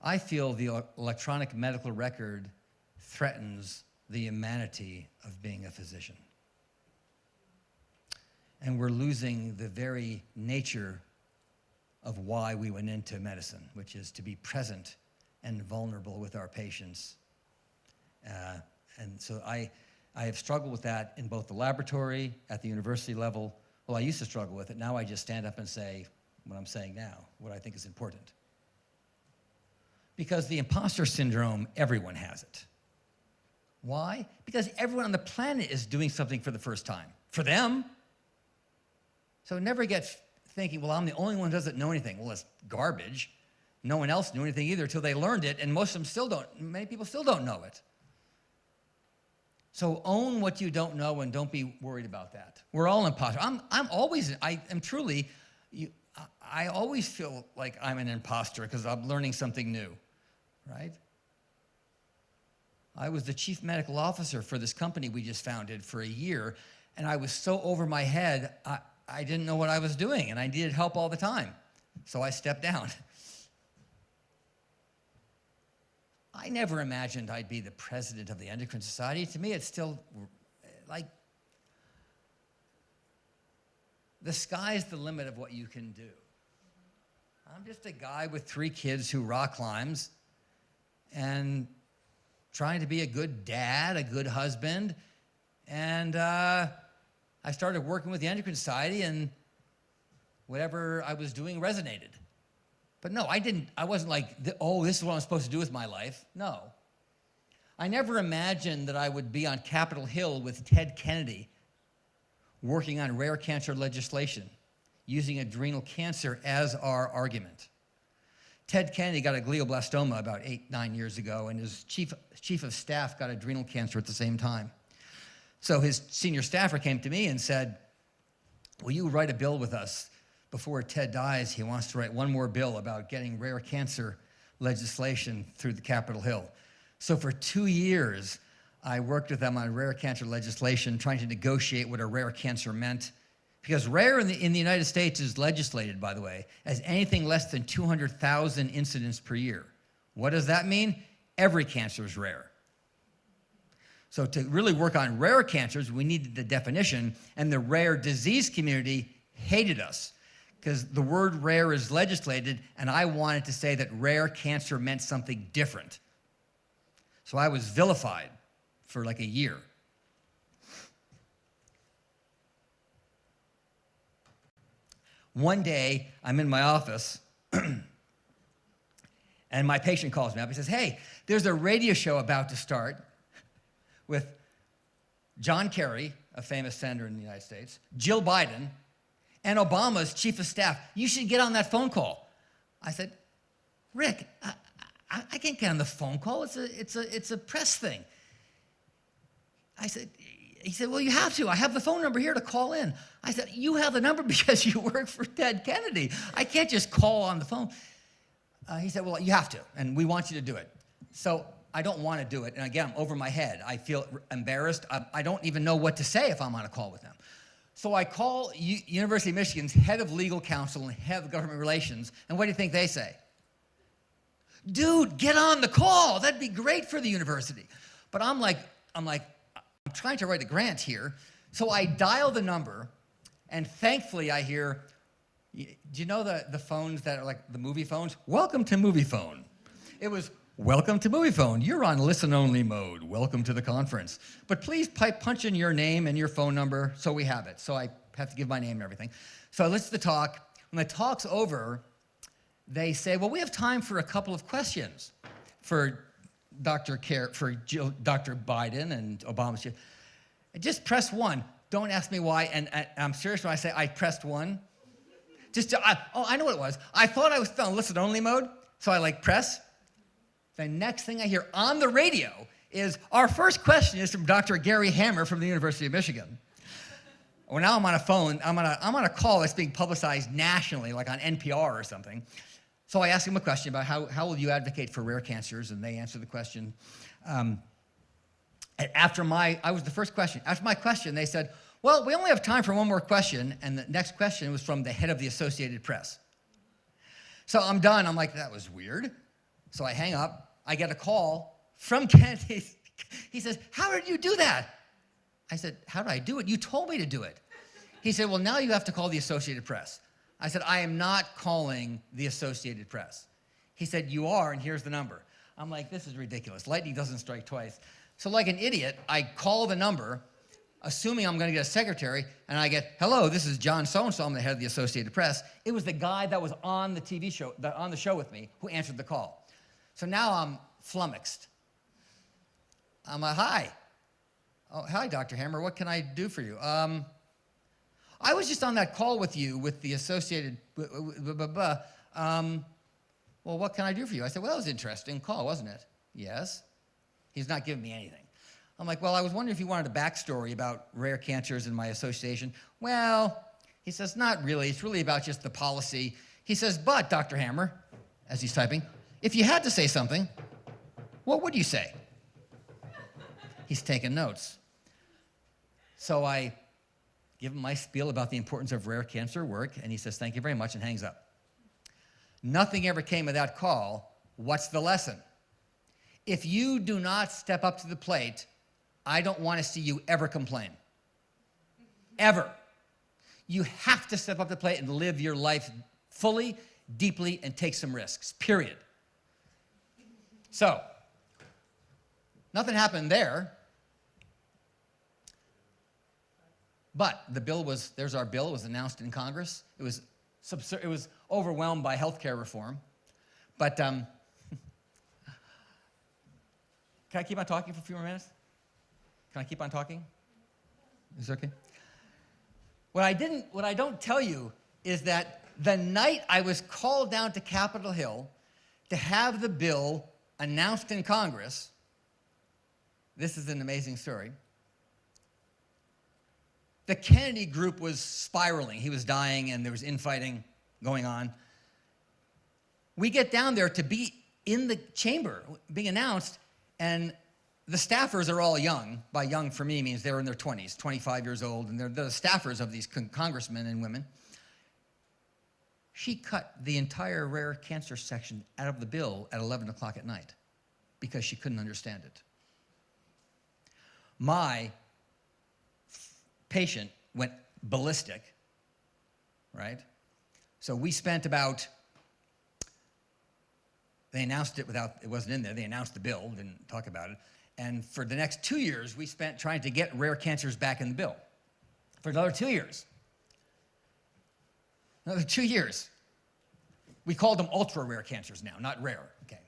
I feel the electronic medical record threatens the humanity of being a physician. And we're losing the very nature of why we went into medicine, which is to be present and vulnerable with our patients. And so I have struggled with that in both the laboratory, at the university level. Well, I used to struggle with it. Now I just stand up and say what I'm saying now, what I think is important. Because the imposter syndrome, everyone has it. Why? Because everyone on the planet is doing something for the first time. For them. So never get thinking, well, I'm the only one who doesn't know anything. Well, it's garbage. No one else knew anything either until they learned it, and most of them still don't. Many people still don't know it. So own what you don't know and don't be worried about that. We're all imposters. I always feel like I'm an imposter because I'm learning something new, right? I was the chief medical officer for this company we just founded for a year, and I was so over my head, I didn't know what I was doing, and I needed help all the time. So I stepped down. I never imagined I'd be the president of the Endocrine Society. To me, it's still like the sky's the limit of what you can do. I'm just a guy with 3 kids who rock climbs and trying to be a good dad, a good husband, and I started working with the Endocrine Society, and whatever I was doing resonated. But no, I wasn't like, oh, this is what I'm supposed to do with my life. No. I never imagined that I would be on Capitol Hill with Ted Kennedy working on rare cancer legislation, using adrenal cancer as our argument. Ted Kennedy got a glioblastoma about 8-9 years ago, and his chief of staff got adrenal cancer at the same time. So his senior staffer came to me and said, will you write a bill with us? Before Ted dies, he wants to write one more bill about getting rare cancer legislation through the Capitol Hill. So for 2 years, I worked with them on rare cancer legislation, trying to negotiate what a rare cancer meant. Because rare in the United States is legislated, by the way, as anything less than 200,000 incidents per year. What does that mean? Every cancer is rare. So to really work on rare cancers, we needed the definition, and the rare disease community hated us because the word rare is legislated, and I wanted to say that rare cancer meant something different. So I was vilified for like a year. One day, I'm in my office, and my patient calls me up. He says, hey, there's a radio show about to start with John Kerry, a famous senator in the United States, Jill Biden, and Obama's chief of staff. You should get on that phone call. I said, Rick, I can't get on the phone call. It's a press thing. He said, well, you have to. I have the phone number here to call in. I said, you have the number because you work for Ted Kennedy. I can't just call on the phone. He said, well, you have to, and we want you to do it. So I don't want to do it. And again, I'm over my head. I feel embarrassed. I don't even know what to say if I'm on a call with them. So I call University of Michigan's head of legal counsel and head of government relations, and what do you think they say? Dude, get on the call. That'd be great for the university. But I'm trying to write a grant here. So I dial the number, and thankfully I hear, do you know the phones that are like the movie phones? Welcome to movie phone. It was, welcome to movie phone. You're on listen-only mode. Welcome to the conference. But please punch in your name and your phone number so we have it. So I have to give my name and everything. So I listen to the talk. When the talk's over, they say, well, we have time for a couple of questions for Dr. Biden and Obama's chief. Just press 1. Don't ask me why. And I'm serious when I say I pressed 1. I know what it was. I thought I was still on listen-only mode, so I press. The next thing I hear on the radio is, our first question is from Dr. Gary Hemmeris from the University of Michigan. Well, now I'm on a phone. I'm on a call that's being publicized nationally, like on NPR or something. So I asked him a question about how will you advocate for rare cancers, and they answered the question. I was the first question. After my question, they said, well, we only have time for one more question, and the next question was from the head of the Associated Press. So I'm done. I'm like, that was weird. So I hang up. I get a call from Kennedy. He says, how did you do that? I said, how did I do it? You told me to do it. He said, well, now you have to call the Associated Press. I said, I am not calling the Associated Press. He said, you are, and here's the number. I'm like, this is ridiculous. Lightning doesn't strike twice. So like an idiot, I call the number, assuming I'm going to get a secretary, and I get, hello, this is John so-and-so, I'm the head of the Associated Press. It was the guy that was on the TV show, on the show with me, who answered the call. So now I'm flummoxed. I'm like, hi. Oh, hi, Dr. Hammer, what can I do for you? I was just on that call with you with the Associated, well, what can I do for you? I said, well, that was an interesting call, wasn't it? Yes. He's not giving me anything. I'm like, well, I was wondering if you wanted a backstory about rare cancers and my association. Well, he says, not really. It's really about just the policy. He says, but, Dr. Hammer, as he's typing, if you had to say something, what would you say? He's taking notes. So I give him my spiel about the importance of rare cancer work, and he says, thank you very much, and hangs up. Nothing ever came of that call. What's the lesson? If you do not step up to the plate, I don't want to see you ever complain. Ever. You have to step up to the plate and live your life fully, deeply, and take some risks, period. So, nothing happened there. But the bill was, there's our bill, it was announced in Congress. It was overwhelmed by healthcare reform. But, can I keep on talking for a few more minutes? Can I keep on talking? Is it okay? What I don't tell you is that the night I was called down to Capitol Hill to have the bill announced in Congress, this is an amazing story, the Kennedy group was spiraling. He was dying, and there was infighting going on. We get down there to be in the chamber, being announced, and the staffers are all young. By young for me means they're in their 20s, 25 years old, and they're the staffers of these congressmen and women. She cut the entire rare cancer section out of the bill at 11 o'clock at night because she couldn't understand it. my patient went ballistic, right? So we spent about, they announced it without, it wasn't in there, they announced the bill, didn't talk about it. And for the next 2 years, we spent trying to get rare cancers back in the bill. For another 2 years. Another 2 years. We called them ultra-rare cancers now, not rare, okay?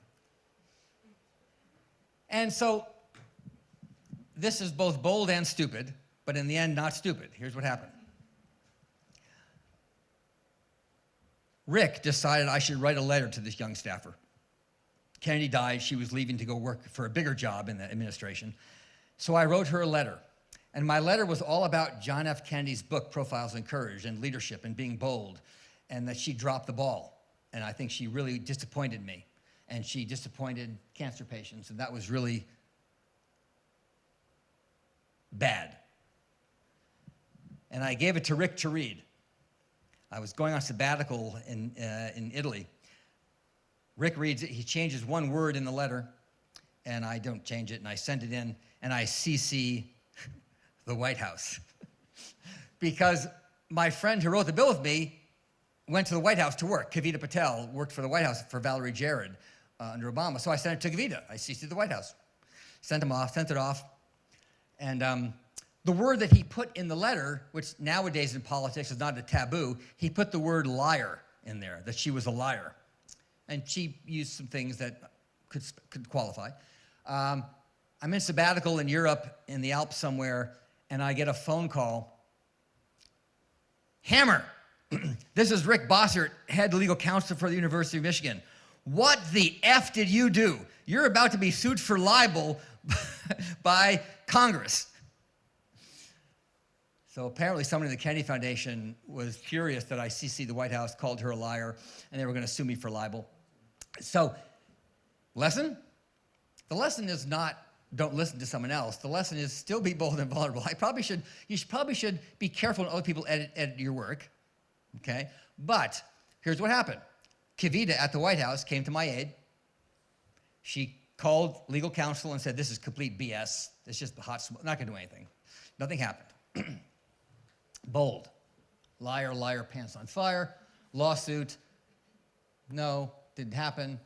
And so this is both bold and stupid, but in the end, not stupid. Here's what happened. Rick decided I should write a letter to this young staffer. Kennedy died. She was leaving to go work for a bigger job in the administration. So I wrote her a letter. And my letter was all about John F. Kennedy's book, Profiles in Courage and Leadership and being bold, and that she dropped the ball. And I think she really disappointed me. And she disappointed cancer patients. And that was really bad. And I gave it to Rick to read. I was going on sabbatical in Italy. Rick reads it, he changes one word in the letter, and I don't change it, and I send it in, and I CC the White House. Because my friend who wrote the bill with me went to the White House to work. Kavita Patel worked for the White House for Valerie Jarrett under Obama, so I sent it to Kavita. I CC'd the White House. Sent it off, and the word that he put in the letter, which nowadays in politics is not a taboo, he put the word liar in there, that she was a liar. And she used some things that could qualify. I'm in sabbatical in Europe, in the Alps somewhere, and I get a phone call. Hammer, this is Rick Bossert, head legal counsel for the University of Michigan. What the F did you do? You're about to be sued for libel by Congress. So apparently somebody in the Kennedy Foundation was furious that I CC'd the White House, called her a liar, and they were going to sue me for libel. So, lesson? The lesson is not don't listen to someone else. The lesson is still be bold and vulnerable. You probably should be careful when other people edit your work, okay? But here's what happened. Kavita at the White House came to my aid. She called legal counsel and said, this is complete BS. It's just hot smoke. Not going to do anything. Nothing happened. Bold. Liar, liar, pants on fire. Lawsuit. No, didn't happen.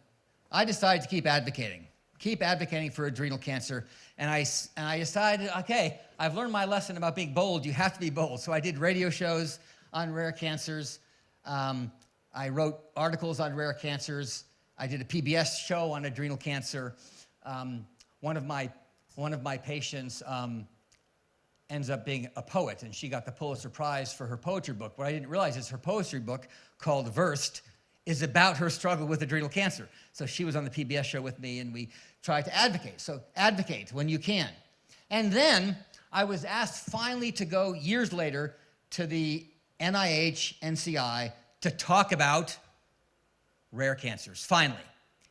I decided to keep advocating for adrenal cancer. And I decided, okay, I've learned my lesson about being bold. You have to be bold. So I did radio shows on rare cancers. I wrote articles on rare cancers. I did a PBS show on adrenal cancer. One of my patients ends up being a poet, and she got the Pulitzer Prize for her poetry book. What I didn't realize is her poetry book, called Versed, is about her struggle with adrenal cancer. So she was on the PBS show with me, and we tried to advocate. So advocate when you can. And then I was asked finally to go years later to the NIH, NCI, to talk about rare cancers, finally,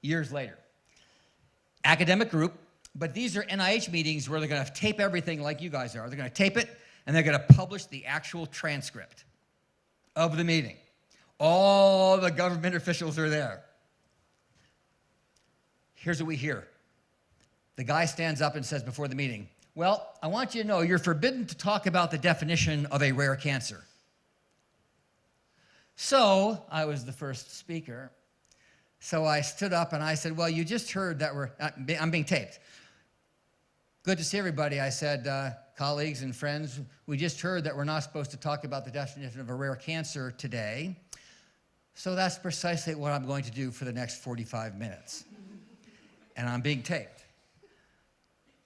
years later. Academic group, but these are NIH meetings where they're going to tape everything like you guys are. They're going to tape it, and they're going to publish the actual transcript of the meeting. All the government officials are there. Here's what we hear. The guy stands up and says before the meeting, well, I want you to know you're forbidden to talk about the definition of a rare cancer. So I was the first speaker. So I stood up and I said, well, you just heard that I'm being taped. Good to see everybody. I said, colleagues and friends, we just heard that we're not supposed to talk about the definition of a rare cancer today. So that's precisely what I'm going to do for the next 45 minutes. And I'm being taped.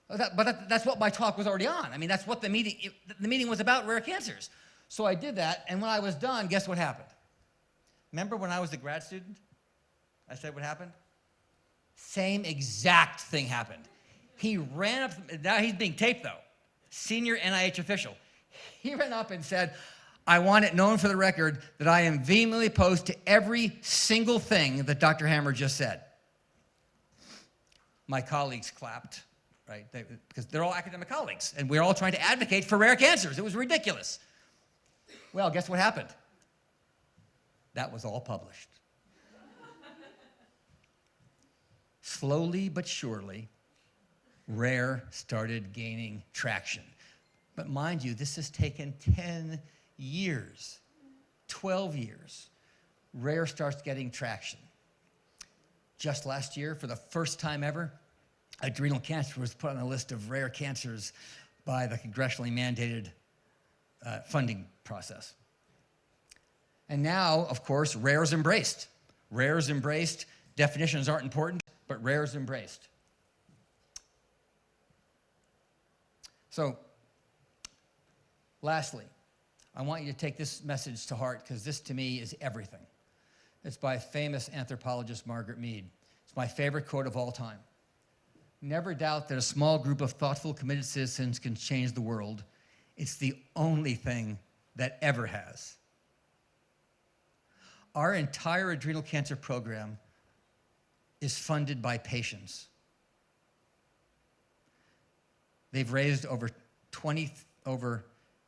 But that's what my talk was already on. I mean, that's what the meeting was about, rare cancers. So I did that, and when I was done, guess what happened? Remember when I was a grad student? I said what happened? Same exact thing happened. He ran up, now he's being taped though, senior NIH official. He ran up and said, I want it known for the record that I am vehemently opposed to every single thing that Dr. Hammer just said. My colleagues clapped, right? Because they're all academic colleagues, and we're all trying to advocate for rare cancers. It was ridiculous. Well, guess what happened? That was all published. Slowly but surely, rare started gaining traction. But mind you, this has taken 10 years, 12 years. Rare starts getting traction. Just last year, for the first time ever, adrenal cancer was put on a list of rare cancers by the congressionally mandated funding process. And now, of course, rare is embraced. Rare is embraced. Definitions aren't important, but rare is embraced. So, lastly, I want you to take this message to heart because this, to me, is everything. It's by famous anthropologist Margaret Mead. It's my favorite quote of all time. Never doubt that a small group of thoughtful, committed citizens can change the world. It's the only thing that ever has. Our entire adrenal cancer program is funded by patients. They've raised over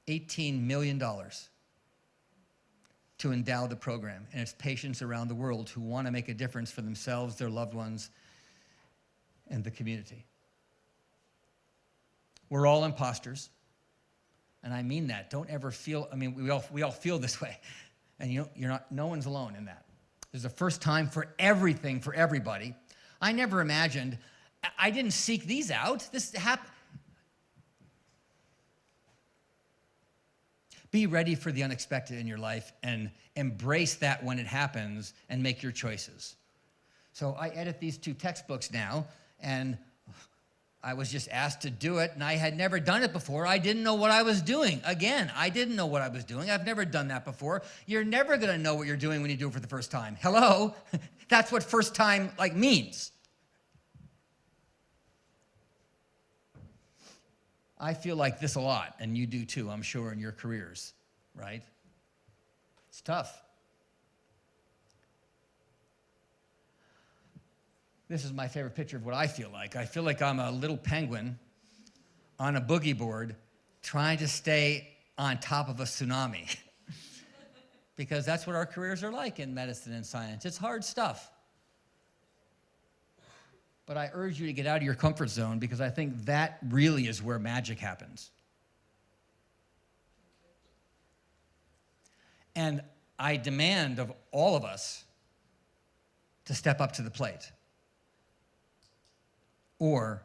$18 million to endow the program, and it's patients around the world who want to make a difference for themselves, their loved ones, and the community. We're all imposters, and I mean that. Don't ever feel, I mean, we all feel this way, and no one's alone in that. There's a first time for everything, for everybody. I never imagined, I didn't seek these out. This happened. Be ready for the unexpected in your life and embrace that when it happens and make your choices. So I edit these 2 textbooks now, and I was just asked to do it, and I had never done it before. I didn't know what I was doing. Again, I didn't know what I was doing. I've never done that before. You're never going to know what you're doing when you do it for the first time. Hello? That's what first time means. I feel like this a lot, and you do too, I'm sure, in your careers, right? It's tough. This is my favorite picture of what I feel like. I feel like I'm a little penguin on a boogie board trying to stay on top of a tsunami. Because that's what our careers are like in medicine and science. It's hard stuff. But I urge you to get out of your comfort zone because I think that really is where magic happens. And I demand of all of us to step up to the plate. Or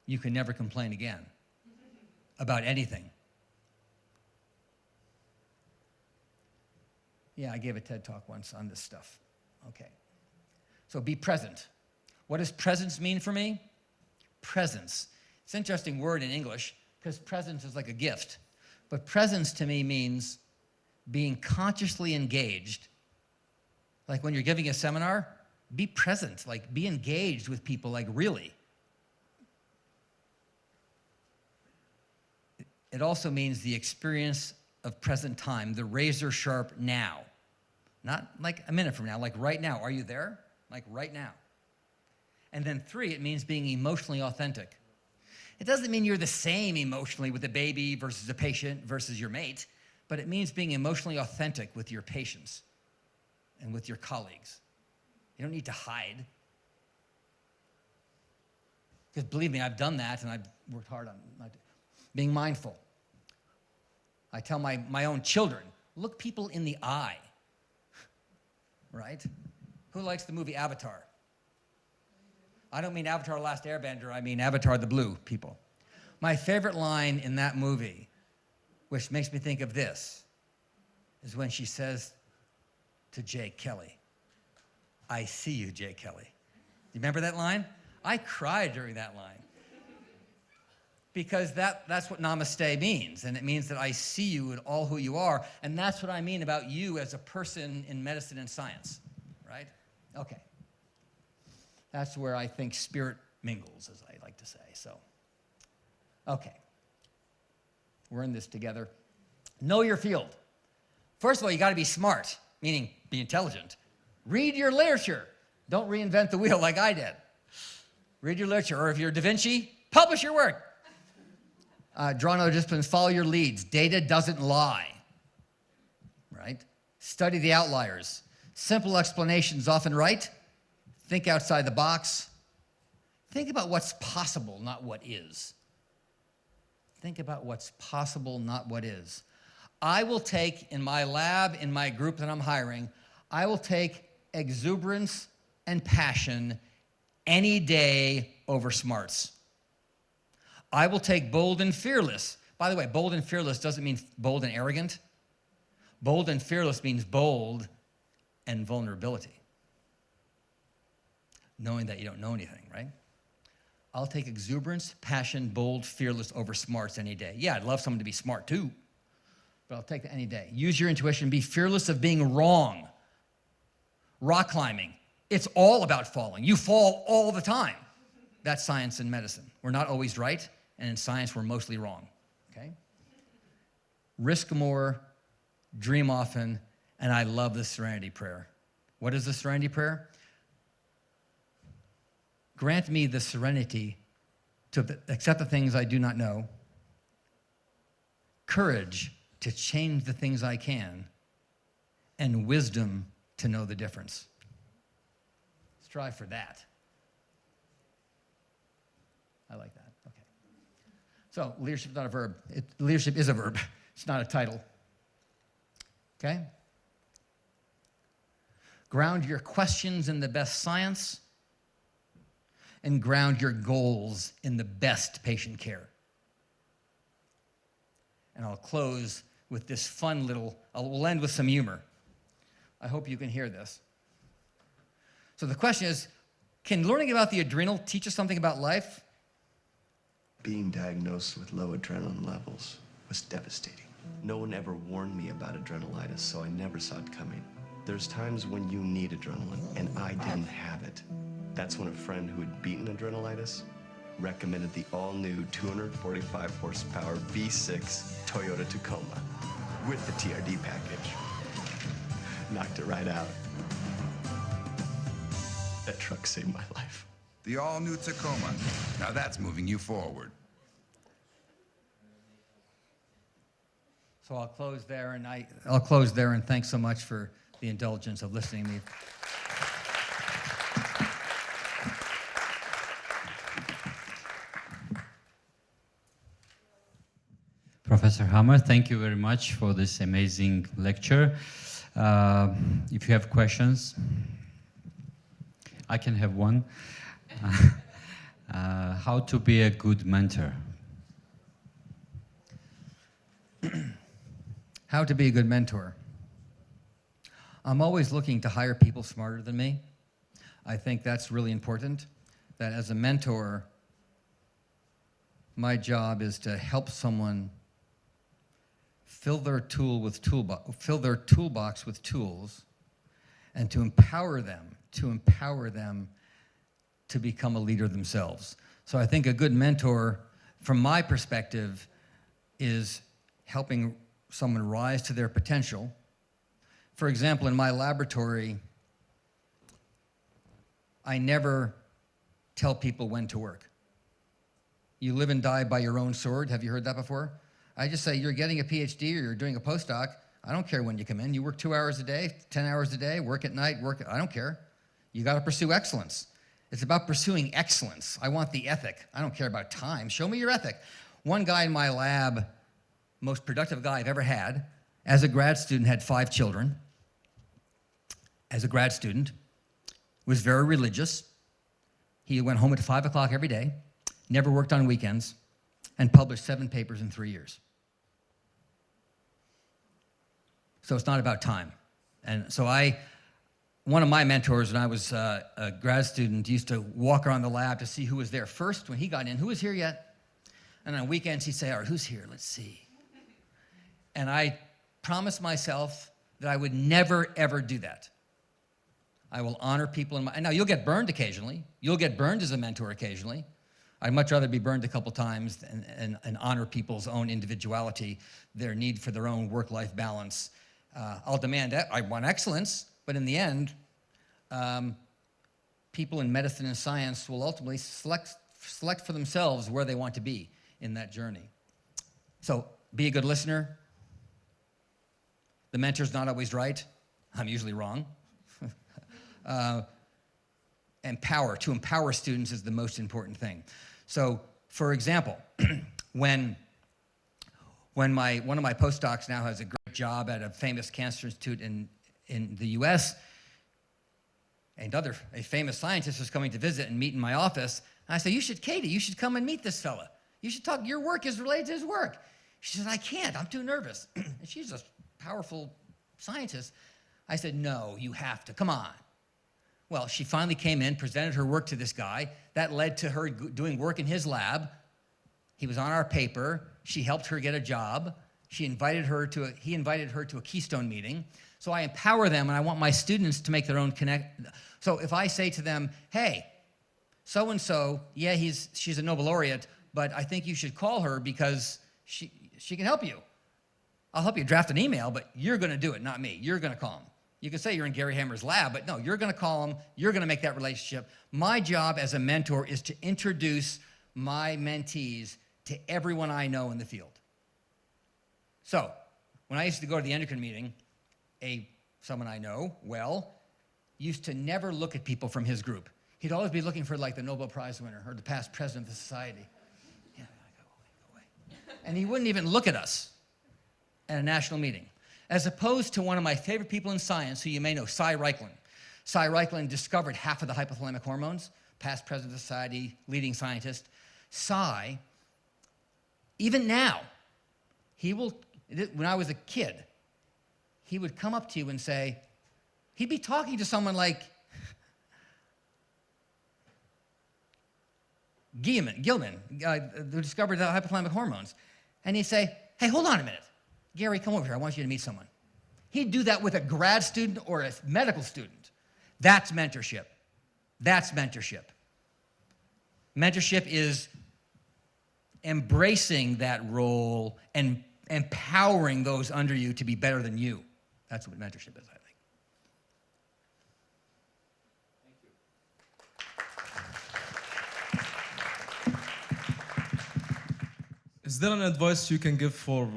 you can never complain again about anything. Yeah, I gave a TED Talk once on this stuff. Okay. So be present. What does presence mean for me? Presence. It's an interesting word in English because presence is like a gift. But presence to me means being consciously engaged. Like when you're giving a seminar, be present, like be engaged with people, like really. It also means the experience of present time, the razor sharp now. Not like a minute from now, like right now. Are you there? Like right now. And then 3, it means being emotionally authentic. It doesn't mean you're the same emotionally with a baby versus a patient versus your mate, but it means being emotionally authentic with your patients and with your colleagues. You don't need to hide. Because believe me, I've done that and I've worked hard on being mindful. I tell my own children, look people in the eye, right? Who likes the movie Avatar? I don't mean Avatar The Last Airbender, I mean Avatar the Blue people. My favorite line in that movie, which makes me think of this, is when she says to Jake Kelly, I see you, Jake Kelly. You remember that line? I cried during that line. Because that's what namaste means, and it means that I see you at all who you are, and that's what I mean about you as a person in medicine and science, right? Okay. That's where I think spirit mingles, as I like to say, so. Okay. We're in this together. Know your field. First of all, you gotta be smart, meaning be intelligent. Read your literature. Don't reinvent the wheel like I did. Read your literature, or if you're Da Vinci, publish your work. Draw no disciplines, follow your leads. Data doesn't lie, right? Study the outliers. Simple explanations often right. Think outside the box. Think about what's possible, not what is. Think about what's possible, not what is. I will take, in my lab, in my group that I'm hiring, I will take exuberance and passion any day over smarts. I will take bold and fearless. By the way, bold and fearless doesn't mean bold and arrogant. Bold and fearless means bold and vulnerability. Knowing that you don't know anything, right? I'll take exuberance, passion, bold, fearless over smarts any day. Yeah, I'd love someone to be smart too, but I'll take that any day. Use your intuition, be fearless of being wrong. Rock climbing, it's all about falling. You fall all the time. That's science and medicine. We're not always right, and in science, we're mostly wrong, okay? Risk more, dream often, and I love the serenity prayer. What is the serenity prayer? Grant me the serenity to accept the things I do not know, courage to change the things I can, and wisdom to know the difference. Strive for that. I like that. Okay. So leadership is not a verb. Leadership is a verb. It's not a title. Okay? Ground your questions in the best science and ground your goals in the best patient care. And I'll close with this fun little, we'll end with some humor. I hope you can hear this. So the question is, can learning about the adrenal teach us something about life?
Being diagnosed with low adrenaline levels was devastating. No one ever warned me about adrenalitis, so I never saw it coming. There's times when you need adrenaline, and I didn't have it. That's when a friend who had beaten adrenalitis recommended the all-new 245 horsepower V6 Toyota Tacoma with the TRD package. Knocked it right out. That truck saved my life.
The all-new Tacoma. Now that's moving you forward.
So I'll close there, and thanks so much for the indulgence of listening to me.
Professor Hammer, thank you very much for this amazing lecture. If you have questions, I can have one. How to be a good mentor?
How to be a good mentor. I'm always looking to hire people smarter than me. I think that's really important, that as a mentor, my job is to help someone fill their toolbox with tools and to empower them to become a leader themselves. So I think a good mentor, from my perspective, is helping someone rise to their potential. For example, in my laboratory, I never tell people when to work. You live and die by your own sword. Have you heard that before? I just say, you're getting a PhD or you're doing a postdoc. I don't care when you come in. You work 2 hours a day, 10 hours a day, work at night, I don't care. You got to pursue excellence. It's about pursuing excellence. I want the ethic. I don't care about time. Show me your ethic. One guy in my lab, most productive guy I've ever had, as a grad student, had 5 children. As a grad student, was very religious. He went home at 5 o'clock every day, never worked on weekends, and published 7 papers in 3 years. So it's not about time. And so one of my mentors when I was a grad student used to walk around the lab to see who was there first when he got in. Who was here yet? And on weekends he'd say, all right, who's here? Let's see. And I promised myself that I would never, ever do that. I will honor people and now you'll get burned occasionally. You'll get burned as a mentor occasionally. I'd much rather be burned a couple times and honor people's own individuality, their need for their own work-life balance. I'll demand that. I want excellence, but in the end, people in medicine and science will ultimately select for themselves where they want to be in that journey. So be a good listener. The mentor's not always right. I'm usually wrong. empower students is the most important thing. So, for example, when one of my postdocs now has a great job at a famous cancer institute in the US, and a famous scientist was coming to visit and meet in my office, and I said, Katie, you should come and meet this fella. You should talk, your work is related to his work. She said, I can't, I'm too nervous. And she's a powerful scientist. I said, no, you have to, come on. Well, she finally came in, presented her work to this guy. That led to her doing work in his lab. He was on our paper. She helped her get a job. He invited her to a Keystone meeting. So I empower them, and I want my students to make their own connect. So if I say to them, hey, so-and-so, yeah, she's a Nobel laureate, but I think you should call her because she can help you. I'll help you draft an email, but you're going to do it, not me. You're going to call him. You can say you're in Gary Hemmer's lab, but no, you're going to call him. You're going to make that relationship. My job as a mentor is to introduce my mentees to everyone I know in the field. So when I used to go to the endocrine meeting, someone I know well used to never look at people from his group. He'd always be looking for like the Nobel Prize winner or the past president of the society. Yeah, go away. And he wouldn't even look at us at a national meeting. As opposed to one of my favorite people in science, who you may know, Cy Reichlen. Cy Reichlen discovered half of the hypothalamic hormones, past president of the society, leading scientist. Cy, even now, when I was a kid, he would come up to you and say, he'd be talking to someone like Gilman, who discovered the hypothalamic hormones. And he'd say, hey, hold on a minute. Gary, come over here. I want you to meet someone. He'd do that with a grad student or a medical student. That's mentorship. That's mentorship. Mentorship is embracing that role and empowering those under you to be better than you. That's what mentorship is, I think.
Is there an advice you can give for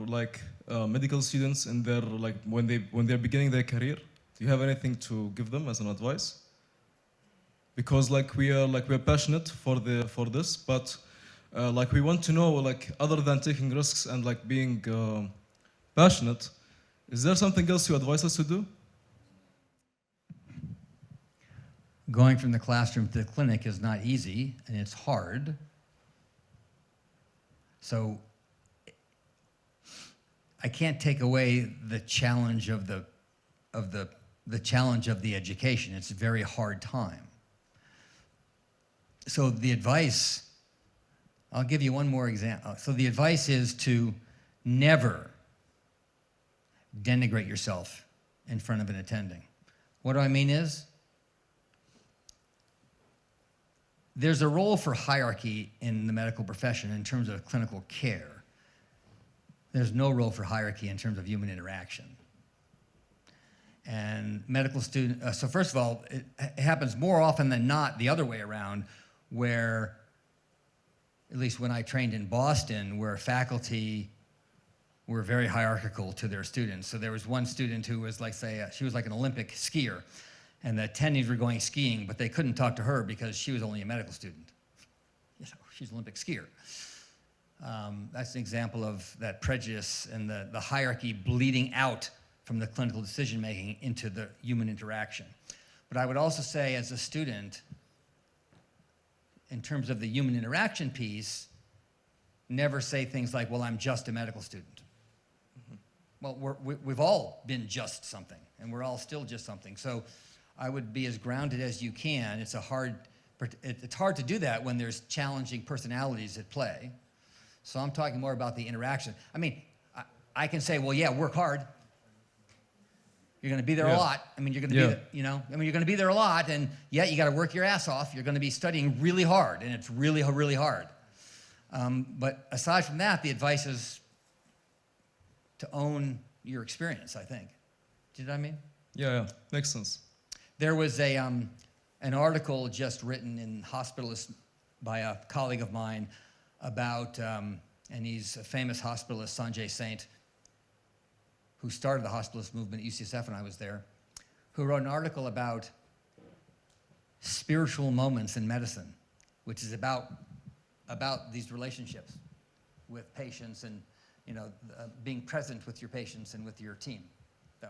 medical students in their when they're beginning their career? Do you have anything to give them as an advice? Because we're passionate for this, but we want to know other than taking risks and being passionate, is there something else you advise us to do?
Going from the classroom to the clinic is not easy, and it's hard. So I can't take away the challenge of the challenge of the education. It's a very hard time. So the advice, I'll give you one more example. So the advice is to never denigrate yourself in front of an attending. What do I mean is, there's a role for hierarchy in the medical profession in terms of clinical care. There's no role for hierarchy in terms of human interaction. And medical students, so first of all, it happens more often than not the other way around, where, at least when I trained in Boston, where faculty were very hierarchical to their students. So there was one student who was she was like an Olympic skier, and the attendees were going skiing, but they couldn't talk to her because she was only a medical student. She's an Olympic skier. That's an example of that prejudice and the hierarchy bleeding out from the clinical decision-making into the human interaction. But I would also say, as a student, in terms of the human interaction piece, never say things like, well, I'm just a medical student. Mm-hmm. Well, we've all been just something, and we're all still just something. So I would be as grounded as you can. It's hard to do that when there's challenging personalities at play. So I'm talking more about the interaction. I mean, I can say, well, yeah, work hard. You're going to be there a lot. I mean, you're going to be, you're going to be there a lot, and yeah, you got to work your ass off. You're going to be studying really hard, and it's really, really hard. But aside from that, the advice is to own your experience, I think. Do you know what I mean?
Yeah, makes sense.
There was an article just written in Hospitalist by a colleague of mine about, and he's a famous hospitalist, Sanjay Saint, who started the hospitalist movement at UCSF when I was there, who wrote an article about spiritual moments in medicine, which is about these relationships with patients and, being present with your patients and with your team. So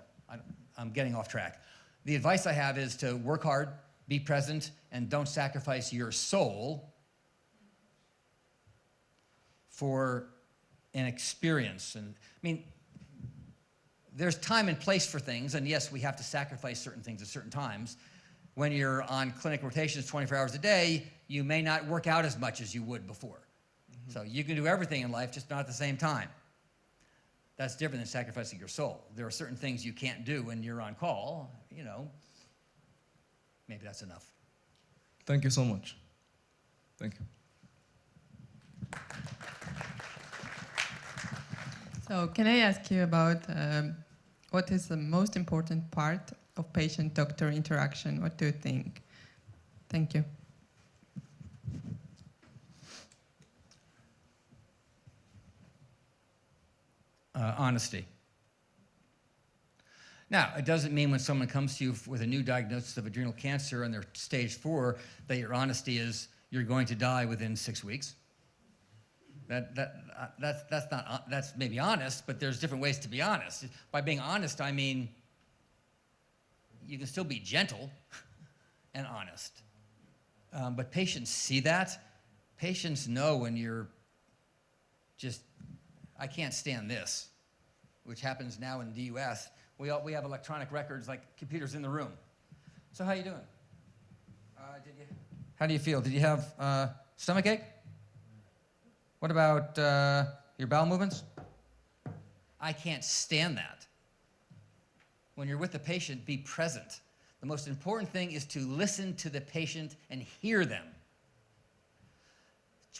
I'm getting off track. The advice I have is to work hard, be present, and don't sacrifice your soul for an experience. And I mean, there's time and place for things, and yes, we have to sacrifice certain things at certain times. When you're on clinic rotations 24 hours a day, you may not work out as much as you would before. Mm-hmm. So you can do everything in life, just not at the same time. That's different than sacrificing your soul. There are certain things you can't do when you're on call, maybe that's enough.
Thank you so much. Thank you.
So can I ask you about what is the most important part of patient-doctor interaction? What do you think? Thank you.
Honesty. Now, it doesn't mean when someone comes to you with a new diagnosis of adrenal cancer and they're stage 4 that your honesty is you're going to die within 6 weeks. That's maybe honest, but there's different ways to be honest. By being honest, I mean you can still be gentle and honest. But patients see that. Patients know when you're just, I can't stand this, which happens now in the US. We have electronic records, like computers in the room. So how you doing? How do you feel? Did you have stomach ache? What about your bowel movements? I can't stand that. When you're with the patient, be present. The most important thing is to listen to the patient and hear them.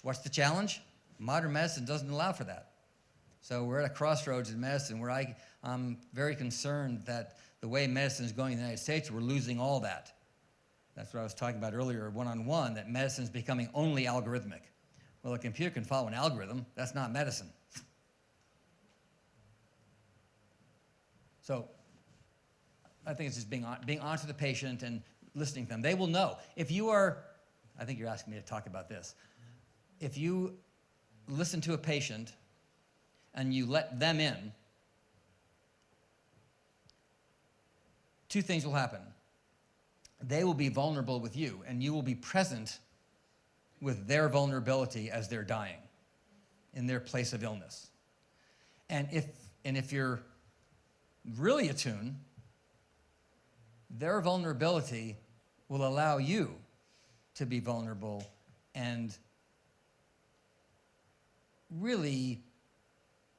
What's the challenge? Modern medicine doesn't allow for that. So we're at a crossroads in medicine where I'm very concerned that the way medicine is going in the United States, we're losing all that. That's what I was talking about earlier, one-on-one, that medicine is becoming only algorithmic. Well, a computer can follow an algorithm. That's not medicine. So I think it's just being honest with the patient and listening to them. They will know. If you are, I think you're asking me to talk about this. If you listen to a patient and you let them in, two things will happen. They will be vulnerable with you, and you will be present with their vulnerability as they're dying in their place of illness. And if you're really attuned, their vulnerability will allow you to be vulnerable and really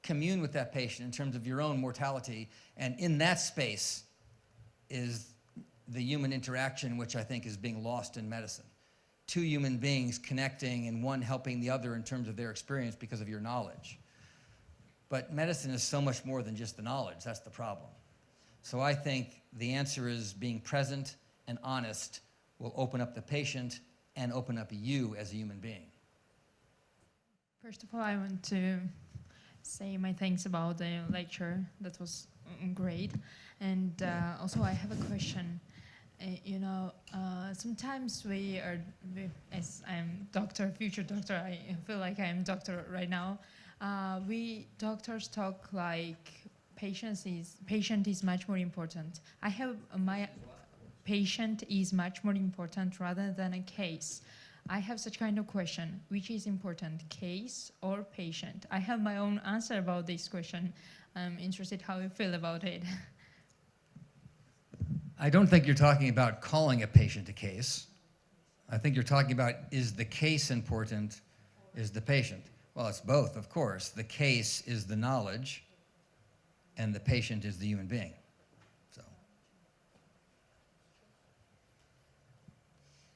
commune with that patient in terms of your own mortality. And in that space is the human interaction, which I think is being lost in medicine. Two human beings connecting and one helping the other in terms of their experience because of your knowledge. But medicine is so much more than just the knowledge. That's the problem. So I think the answer is being present and honest will open up the patient and open up you as a human being.
First of all, I want to say my thanks about the lecture. That was great. And also I have a question. Sometimes as I'm doctor, future doctor, I feel like I'm doctor right now. We doctors talk like patient is much more important. My patient is much more important rather than a case. I have such kind of question. Which is important, case or patient? I have my own answer about this question. I'm interested how you feel about it.
I don't think you're talking about calling a patient a case. I think you're talking about, is the case important, is the patient? Well, it's both, of course. The case is the knowledge, and the patient is the human being. So,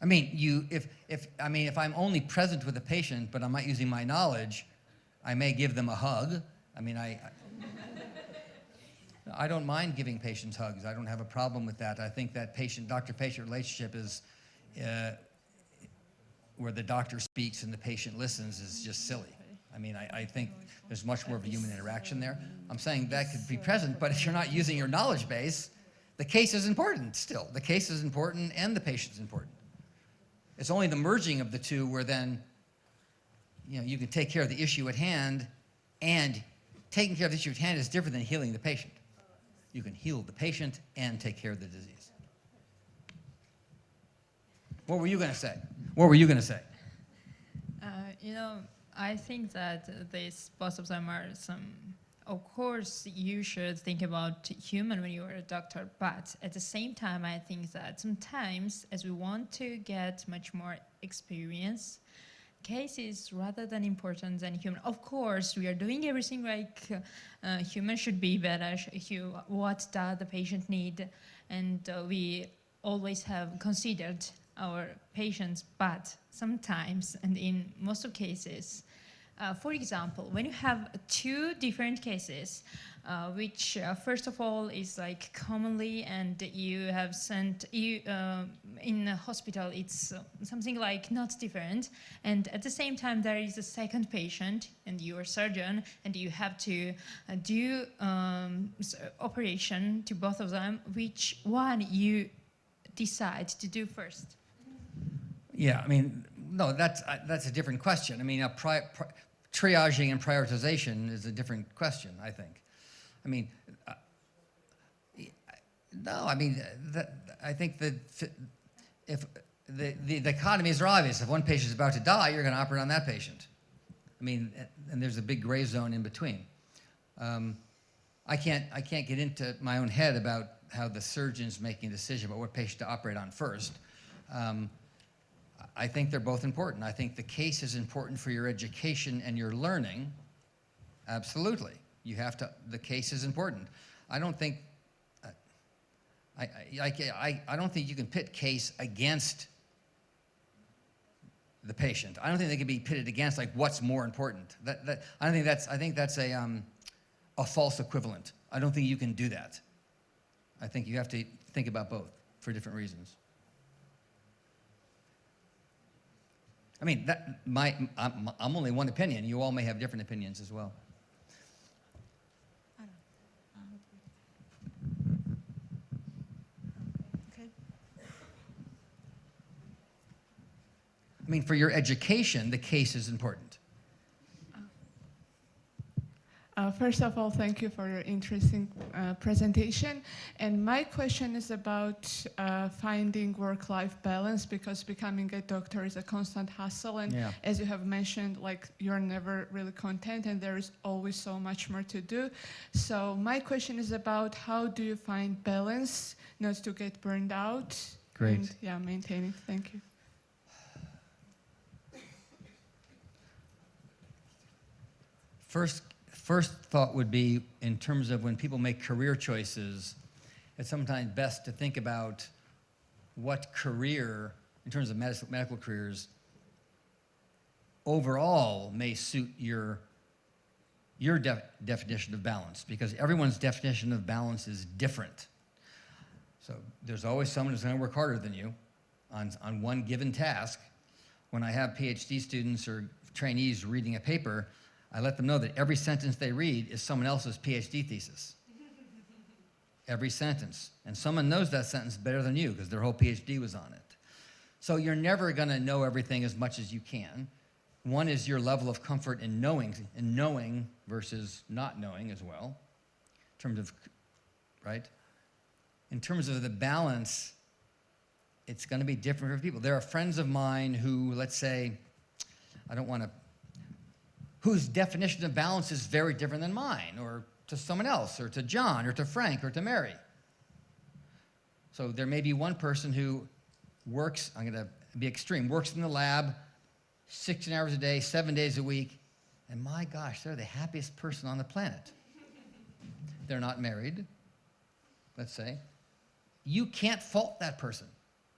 I mean, if I'm only present with a patient, but I'm not using my knowledge, I may give them a hug. I mean, I don't mind giving patients hugs. I don't have a problem with that. I think that doctor-patient relationship is where the doctor speaks and the patient listens is just silly. I mean, I think there's much more of a human interaction there. I'm saying that could be present, but if you're not using your knowledge base, the case is important still. The case is important and the patient's important. It's only the merging of the two where then, you can take care of the issue at hand, and taking care of the issue at hand is different than healing the patient. You can heal the patient and take care of the disease. What were you going to say? What were you going to say?
I think that both of them are some. Of course, you should think about human when you are a doctor, but at the same time, I think that sometimes, as we want to get much more experience, case is rather than important than human. Of course, we are doing everything like human should be better, what does the patient need, and we always have considered our patients, but sometimes, and in most of cases, for example, when you have two different cases, which first of all is like commonly, and you have sent in a hospital, it's something like not different, and at the same time there is a second patient, and you are surgeon, and you have to do operation to both of them. Which one you decide to do first?
Yeah, no, that's a different question. Triaging and prioritization is a different question, I think. I think that if the dichotomies are obvious. If one patient is about to die, you're going to operate on that patient. And there's a big gray zone in between. I can't get into my own head about how the surgeon's making a decision about what patient to operate on first. I think they're both important. I think the case is important for your education and your learning. Absolutely. The case is important. I don't think you can pit case against the patient. I don't think they can be pitted against like what's more important. I think that's a false equivalent. I don't think you can do that. I think you have to think about both for different reasons. I'm only one opinion. You all may have different opinions as well. For your education, the case is important.
First of all, thank you for your interesting presentation. And my question is about finding work-life balance, because becoming a doctor is a constant hustle. And as you have mentioned, like you're never really content and there is always so much more to do. So my question is about how do you find balance not to get burned out?
Great.
And maintaining. Thank you.
First thought would be, in terms of when people make career choices, it's sometimes best to think about what career, in terms of medical careers, overall may suit your definition of balance, because everyone's definition of balance is different. So there's always someone who's going to work harder than you on one given task. When I have PhD students or trainees reading a paper, I let them know that every sentence they read is someone else's PhD thesis. Every sentence. And someone knows that sentence better than you because their whole PhD was on it. So you're never going to know everything as much as you can. One is your level of comfort in knowing versus not knowing as well. In terms of, right? In terms of the balance, it's going to be different for people. There are friends of mine who, let's say, whose definition of balance is very different than mine, or to someone else, or to John, or to Frank, or to Mary. So there may be one person who works, I'm going to be extreme, works in the lab 16 hours a day, 7 days a week, and my gosh, they're the happiest person on the planet. They're not married, let's say. You can't fault that person.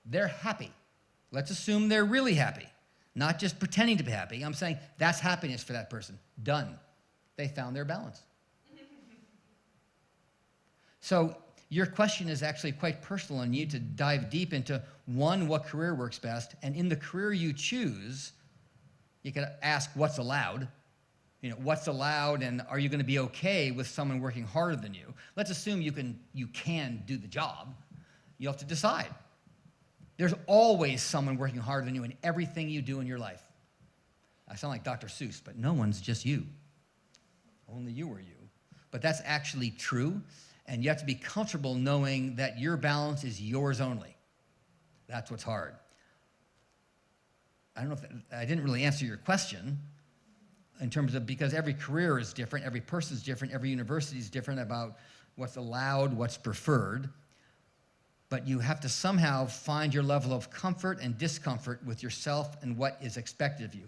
They're happy. Let's assume they're really happy. Not just pretending to be happy. I'm saying that's happiness for that person. Done. They found their balance. So your question is actually quite personal, and you need to dive deep into, one, what career works best, and in the career you choose, you can ask what's allowed. What's allowed, and are you going to be okay with someone working harder than you? Let's assume you can do the job. You have to decide. There's always someone working harder than you in everything you do in your life. I sound like Dr. Seuss, but no one's just you. Only you are you. But that's actually true, and you have to be comfortable knowing that your balance is yours only. That's what's hard. I don't know if I didn't really answer your question in terms of, because every career is different, every person's different, every university is different about what's allowed, what's preferred. But you have to somehow find your level of comfort and discomfort with yourself and what is expected of you.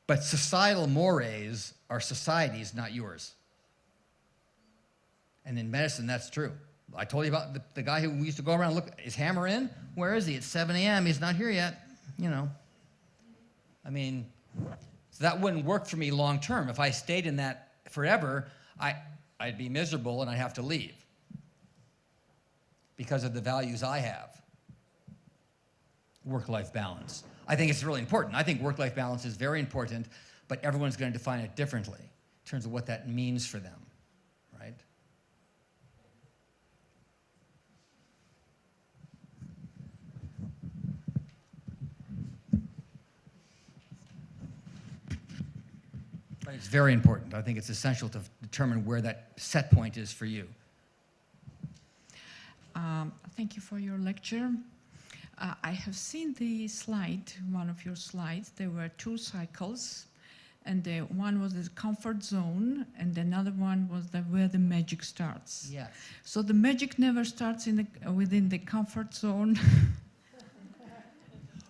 But societal mores are society's, not yours. And in medicine, that's true. I told you about the guy who used to go around, look, is Hammer in? Where is he? It's 7 a.m., he's not here yet. You know. I mean, so that wouldn't work for me long term. If I stayed in that forever, I'd be miserable and I'd have to leave because of the values I have. Work-life balance. I think it's really important. I think work-life balance is very important, but everyone's going to define it differently in terms of what that means for them, right? But it's very important. I think it's essential to determine where that set point is for you.
Thank you for your lecture. I have seen the slide, one of your slides. There were two cycles, and one was the comfort zone, and another one was where the magic starts.
Yes.
So the magic never starts within the comfort zone.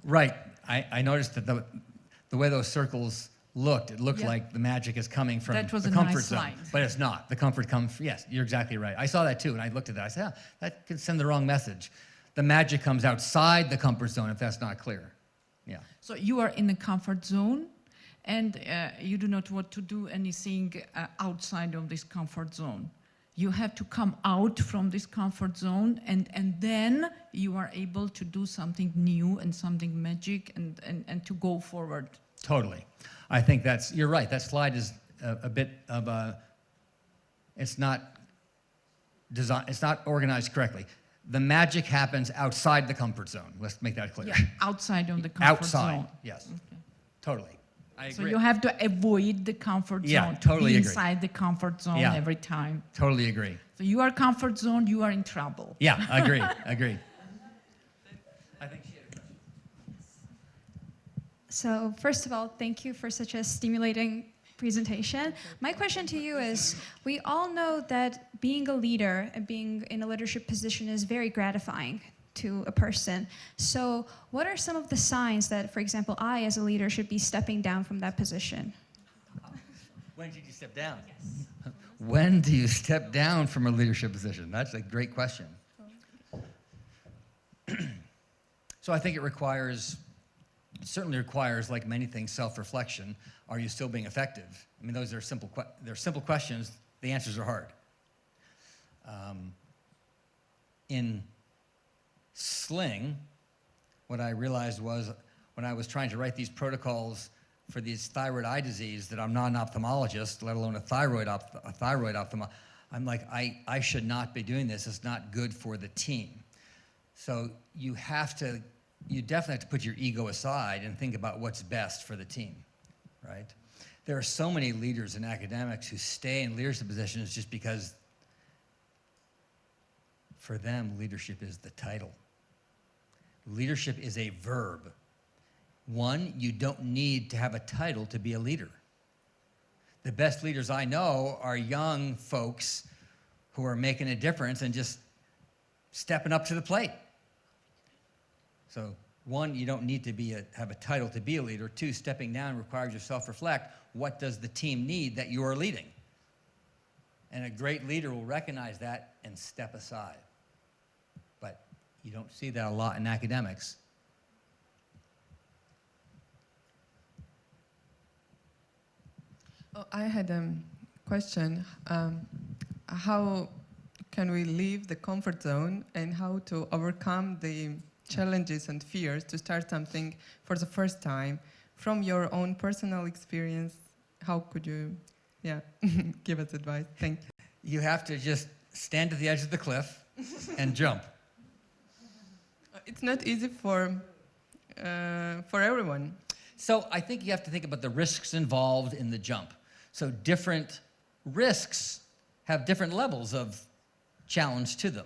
Right. I noticed that the way those circles looked, it looked like the magic is coming from
That was
the
a
comfort
nice
zone.
slide.
But it's not. The comfort comes, yes, you're exactly right. I saw that too, and I looked at that. I said, that could send the wrong message. The magic comes outside the comfort zone if that's not clear. Yeah.
So you are in the comfort zone, and you do not want to do anything outside of this comfort zone. You have to come out from this comfort zone, and then you are able to do something new and something magic and to go forward.
Totally. I think you're right. That slide is a bit of a, it's not organized correctly. The magic happens outside the comfort zone. Let's make that clear.
Yeah, outside of the comfort
outside,
zone.
yes.
Okay.
Totally. I agree.
So you have to avoid the comfort
Yeah,
zone.
totally
be
agree.
inside the comfort zone
Yeah.
every time.
Totally agree.
So you are comfort zone, you are in trouble.
Yeah, agree. Agree. I think she had a question.
So first of all, thank you for such a stimulating presentation. My question to you is, we all know that being a leader and being in a leadership position is very gratifying to a person. So what are some of the signs that, for example, I as a leader should be stepping down from that position?
When did you step down? Yes. When do you step down from a leadership position? That's a great question. So I think it certainly requires, like many things, self-reflection. Are you still being effective? I mean, those are simple questions. The answers are hard. In Sling, what I realized was when I was trying to write these protocols for these thyroid eye disease that I'm not an ophthalmologist, let alone a thyroid ophthalmologist, I'm like, I should not be doing this. It's not good for the team. So you definitely have to put your ego aside and think about what's best for the team, right? There are so many leaders and academics who stay in leadership positions just because for them, leadership is the title. Leadership is a verb. One, you don't need to have a title to be a leader. The best leaders I know are young folks who are making a difference and just stepping up to the plate. So one, you don't need to have a title to be a leader. Two, stepping down requires you to self-reflect. What does the team need that you are leading? And a great leader will recognize that and step aside. But you don't see that a lot in academics.
Oh, I had a question. How can we leave the comfort zone and how to overcome the challenges and fears to start something for the first time? From your own personal experience, how could you give us advice? Thank you.
You have to just stand at the edge of the cliff and jump.
It's not easy for everyone.
So I think you have to think about the risks involved in the jump. So different risks have different levels of challenge to them,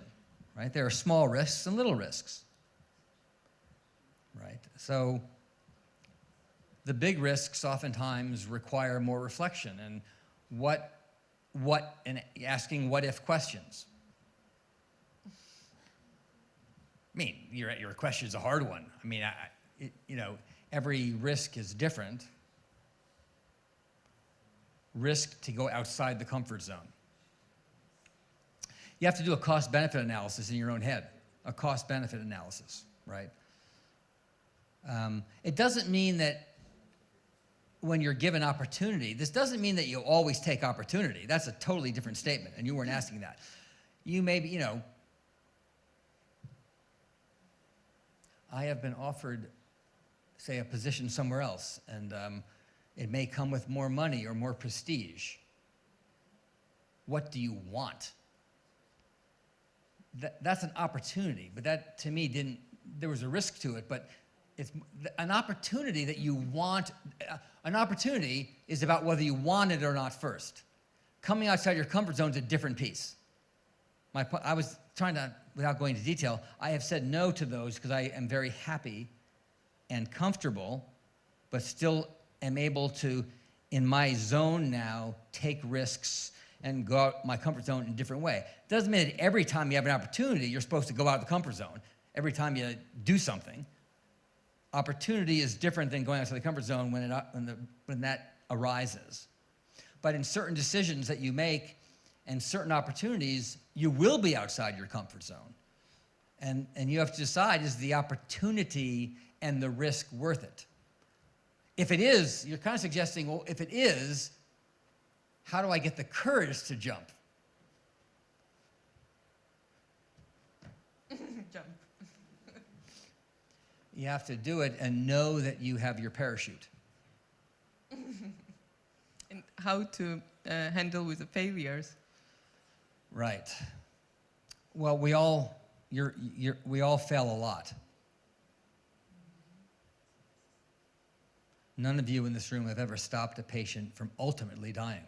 right? There are small risks and little risks, right? So the big risks oftentimes require more reflection and and asking what-if questions. I mean, your question is a hard one. I mean, every risk is different. Risk to go outside the comfort zone. You have to do a cost-benefit analysis in your own head, a cost-benefit analysis, right? It doesn't mean that when you're given opportunity, this doesn't mean that you always take opportunity. That's a totally different statement, and you weren't asking that. You may be, I have been offered, say, a position somewhere else, and it may come with more money or more prestige. What do you want? That's an opportunity, but that, to me, there was a risk to it, but it's an opportunity that you want. An opportunity is about whether you want it or not first. Coming outside your comfort zone is a different piece. I was trying to, without going into detail, I have said no to those because I am very happy and comfortable, but still am able to, in my zone now, take risks and go out my comfort zone in a different way. Doesn't mean that every time you have an opportunity, you're supposed to go out of the comfort zone. Every time you do something. Opportunity is different than going outside the comfort zone when that arises. But in certain decisions that you make and certain opportunities, you will be outside your comfort zone. And you have to decide, is the opportunity and the risk worth it? If it is, you're kind of suggesting, well, if it is, how do I get the courage to jump?
Jump.
You have to do it and know that you have your parachute.
And how to handle with the failures.
Right. Well, we all fail a lot. None of you in this room have ever stopped a patient from ultimately dying.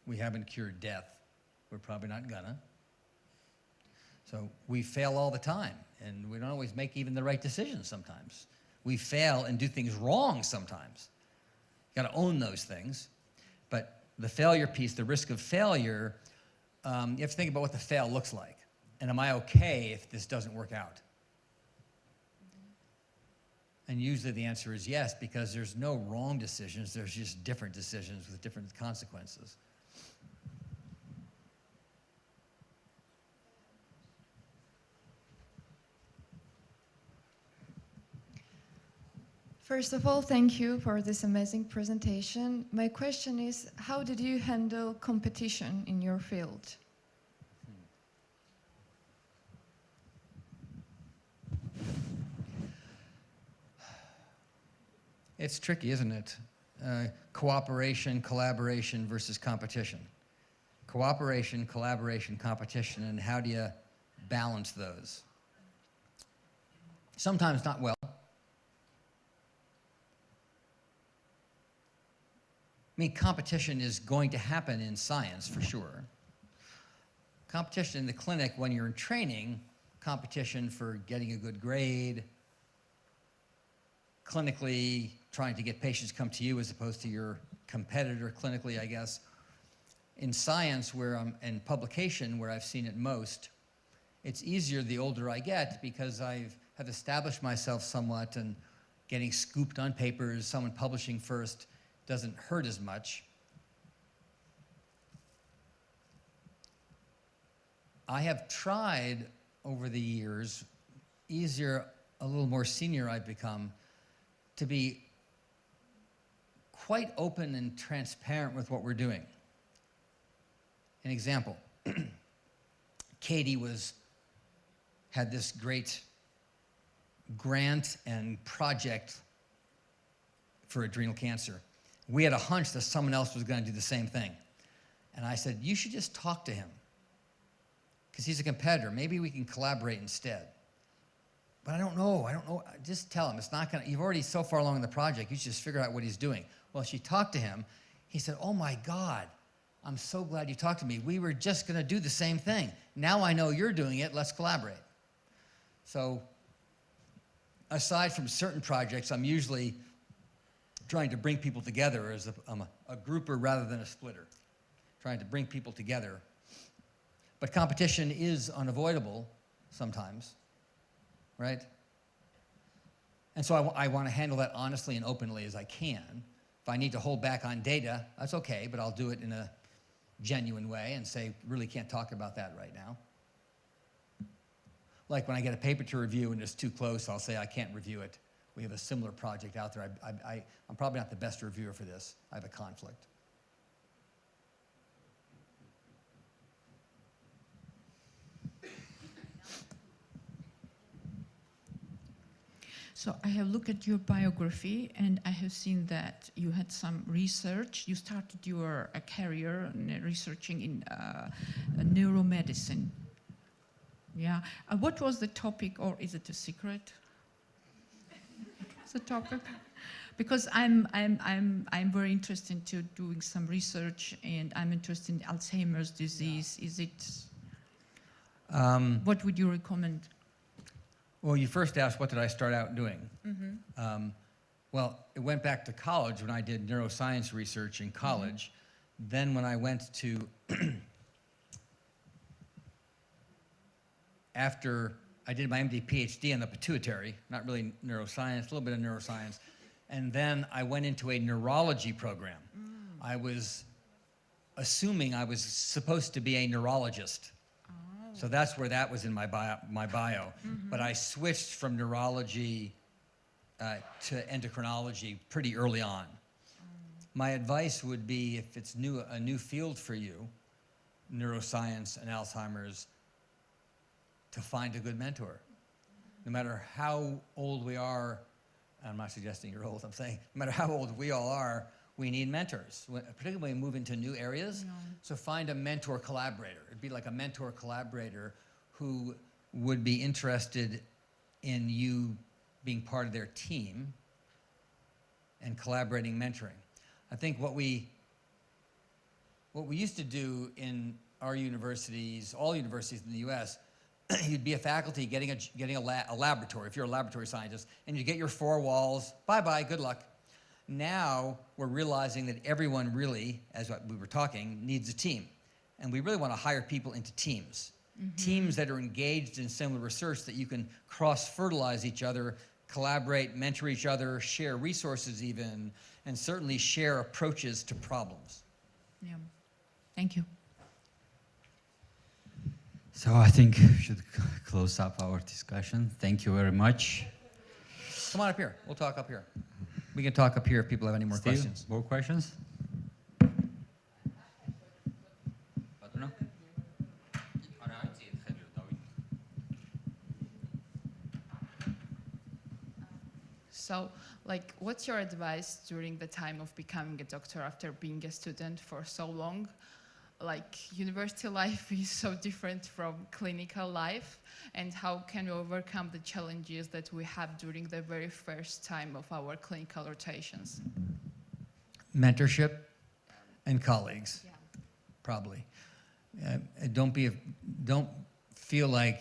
We haven't cured death. We're probably not gonna. So we fail all the time, and we don't always make even the right decisions sometimes. We fail and do things wrong sometimes. You gotta own those things. But the failure piece, the risk of failure, you have to think about what the fail looks like. And am I okay if this doesn't work out? And usually the answer is yes, because there's no wrong decisions, there's just different decisions with different consequences.
First of all, thank you for this amazing presentation. My question is, how did you handle competition in your field?
It's tricky, isn't it? Cooperation, collaboration versus competition. Cooperation, collaboration, competition, and how do you balance those? Sometimes not well. I mean, competition is going to happen in science for sure. Competition in the clinic when you're in training, competition for getting a good grade, clinically trying to get patients to come to you as opposed to your competitor clinically, I guess. In science, in publication, where I've seen it most, it's easier the older I get because I have established myself somewhat, and getting scooped on papers, someone publishing first, doesn't hurt as much. I have tried over the years, a little more senior I've become, to be quite open and transparent with what we're doing. An example, Katie had this great grant and project for adrenal cancer. We had a hunch that someone else was going to do the same thing. And I said, you should just talk to him. because he's a competitor. Maybe we can collaborate instead. But I don't know. Just tell him. It's not going to, you've already so far along in the project, you should just figure out what he's doing. Well, she talked to him. He said, oh my God, I'm so glad you talked to me. We were just going to do the same thing. Now I know you're doing it. Let's collaborate. So aside from certain projects, I'm usually trying to bring people together as a grouper rather than a splitter, trying to bring people together. But competition is unavoidable sometimes, right? And so I want to handle that honestly and openly as I can. If I need to hold back on data, that's okay, but I'll do it in a genuine way and say, really can't talk about that right now. Like when I get a paper to review and it's too close, I'll say I can't review it. We have a similar project out there. I'm probably not the best reviewer for this. I have a conflict.
So I have looked at your biography, and I have seen that you had some research. You started your career in researching in neuromedicine. Yeah. What was the topic, or is it a secret? What's the topic? Because I'm very interested into doing some research, and I'm interested in Alzheimer's disease. Is it? What would you recommend?
Well, you first asked, what did I start out doing? Mm-hmm. Well, it went back to college when I did neuroscience research in college. Mm-hmm. Then when I went to, after I did my MD, PhD on the pituitary, not really neuroscience, a little bit of neuroscience, and then I went into a neurology program. I was assuming I was supposed to be a neurologist. So that's where that was in my bio. Mm-hmm. But I switched from neurology to endocrinology pretty early on. My advice would be, if it's a new field for you, neuroscience and Alzheimer's, to find a good mentor. No matter how old we are, I'm not suggesting you're old, I'm saying no matter how old we all are, we need mentors, particularly when we move into new areas. Yeah. So find a mentor collaborator. It'd be like a mentor collaborator who would be interested in you being part of their team and collaborating, mentoring. I think what we used to do in our universities, all universities in the US, you'd be a faculty getting a laboratory, if you're a laboratory scientist, and you get your 4 walls, bye-bye, good luck. Now we're realizing that everyone really, as we were talking, needs a team. And we really want to hire people into teams. Mm-hmm. Teams that are engaged in similar research, that you can cross-fertilize each other, collaborate, mentor each other, share resources even, and certainly share approaches to problems.
Yeah. Thank you.
So I think we should close up our discussion. Thank you very much.
Come on up here. We'll talk up here. We can talk up here if people have any more questions.
More questions?
So, like, what's your advice during the time of becoming a doctor after being a student for so long? Like, university life is so different from clinical life, and how can we overcome the challenges that we have during the very first time of our clinical rotations?
Mentorship and colleagues,
yeah.
Probably. Don't feel like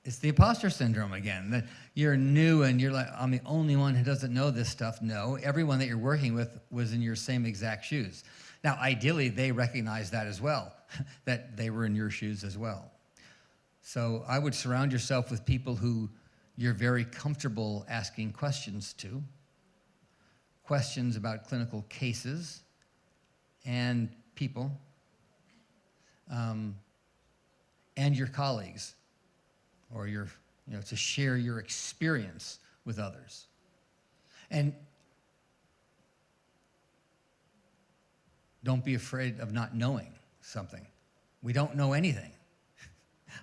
it's the imposter syndrome again, that you're new and you're like, I'm the only one who doesn't know this stuff. No, everyone that you're working with was in your same exact shoes. Now, ideally, they recognize that as well, that they were in your shoes as well. So I would surround yourself with people who you're very comfortable asking questions to, questions about clinical cases and people, and your colleagues, or to share your experience with others. And don't be afraid of not knowing something. We don't know anything.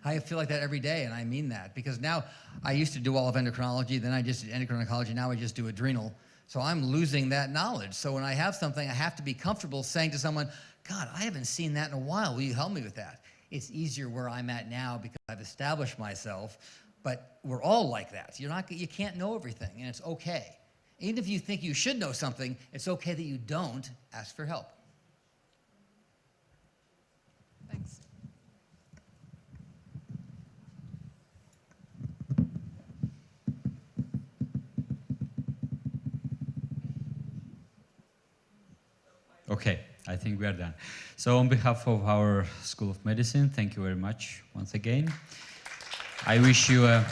I feel like that every day, and I mean that, because now I used to do all of endocrinology, then I just did endocrine oncology, now I just do adrenal. So I'm losing that knowledge. So when I have something, I have to be comfortable saying to someone, God, I haven't seen that in a while. Will you help me with that? it's easier where I'm at now because I've established myself. But we're all like that. You can't know everything, and it's okay. Even if you think you should know something, it's okay that you don't. Ask for help.
Thanks.
Okay, I think we are done. So on behalf of our School of Medicine, thank you very much once again. I wish you a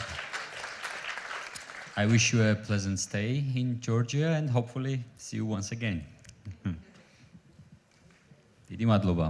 pleasant stay in Georgia and hopefully see you once again. დიდი მადლობა.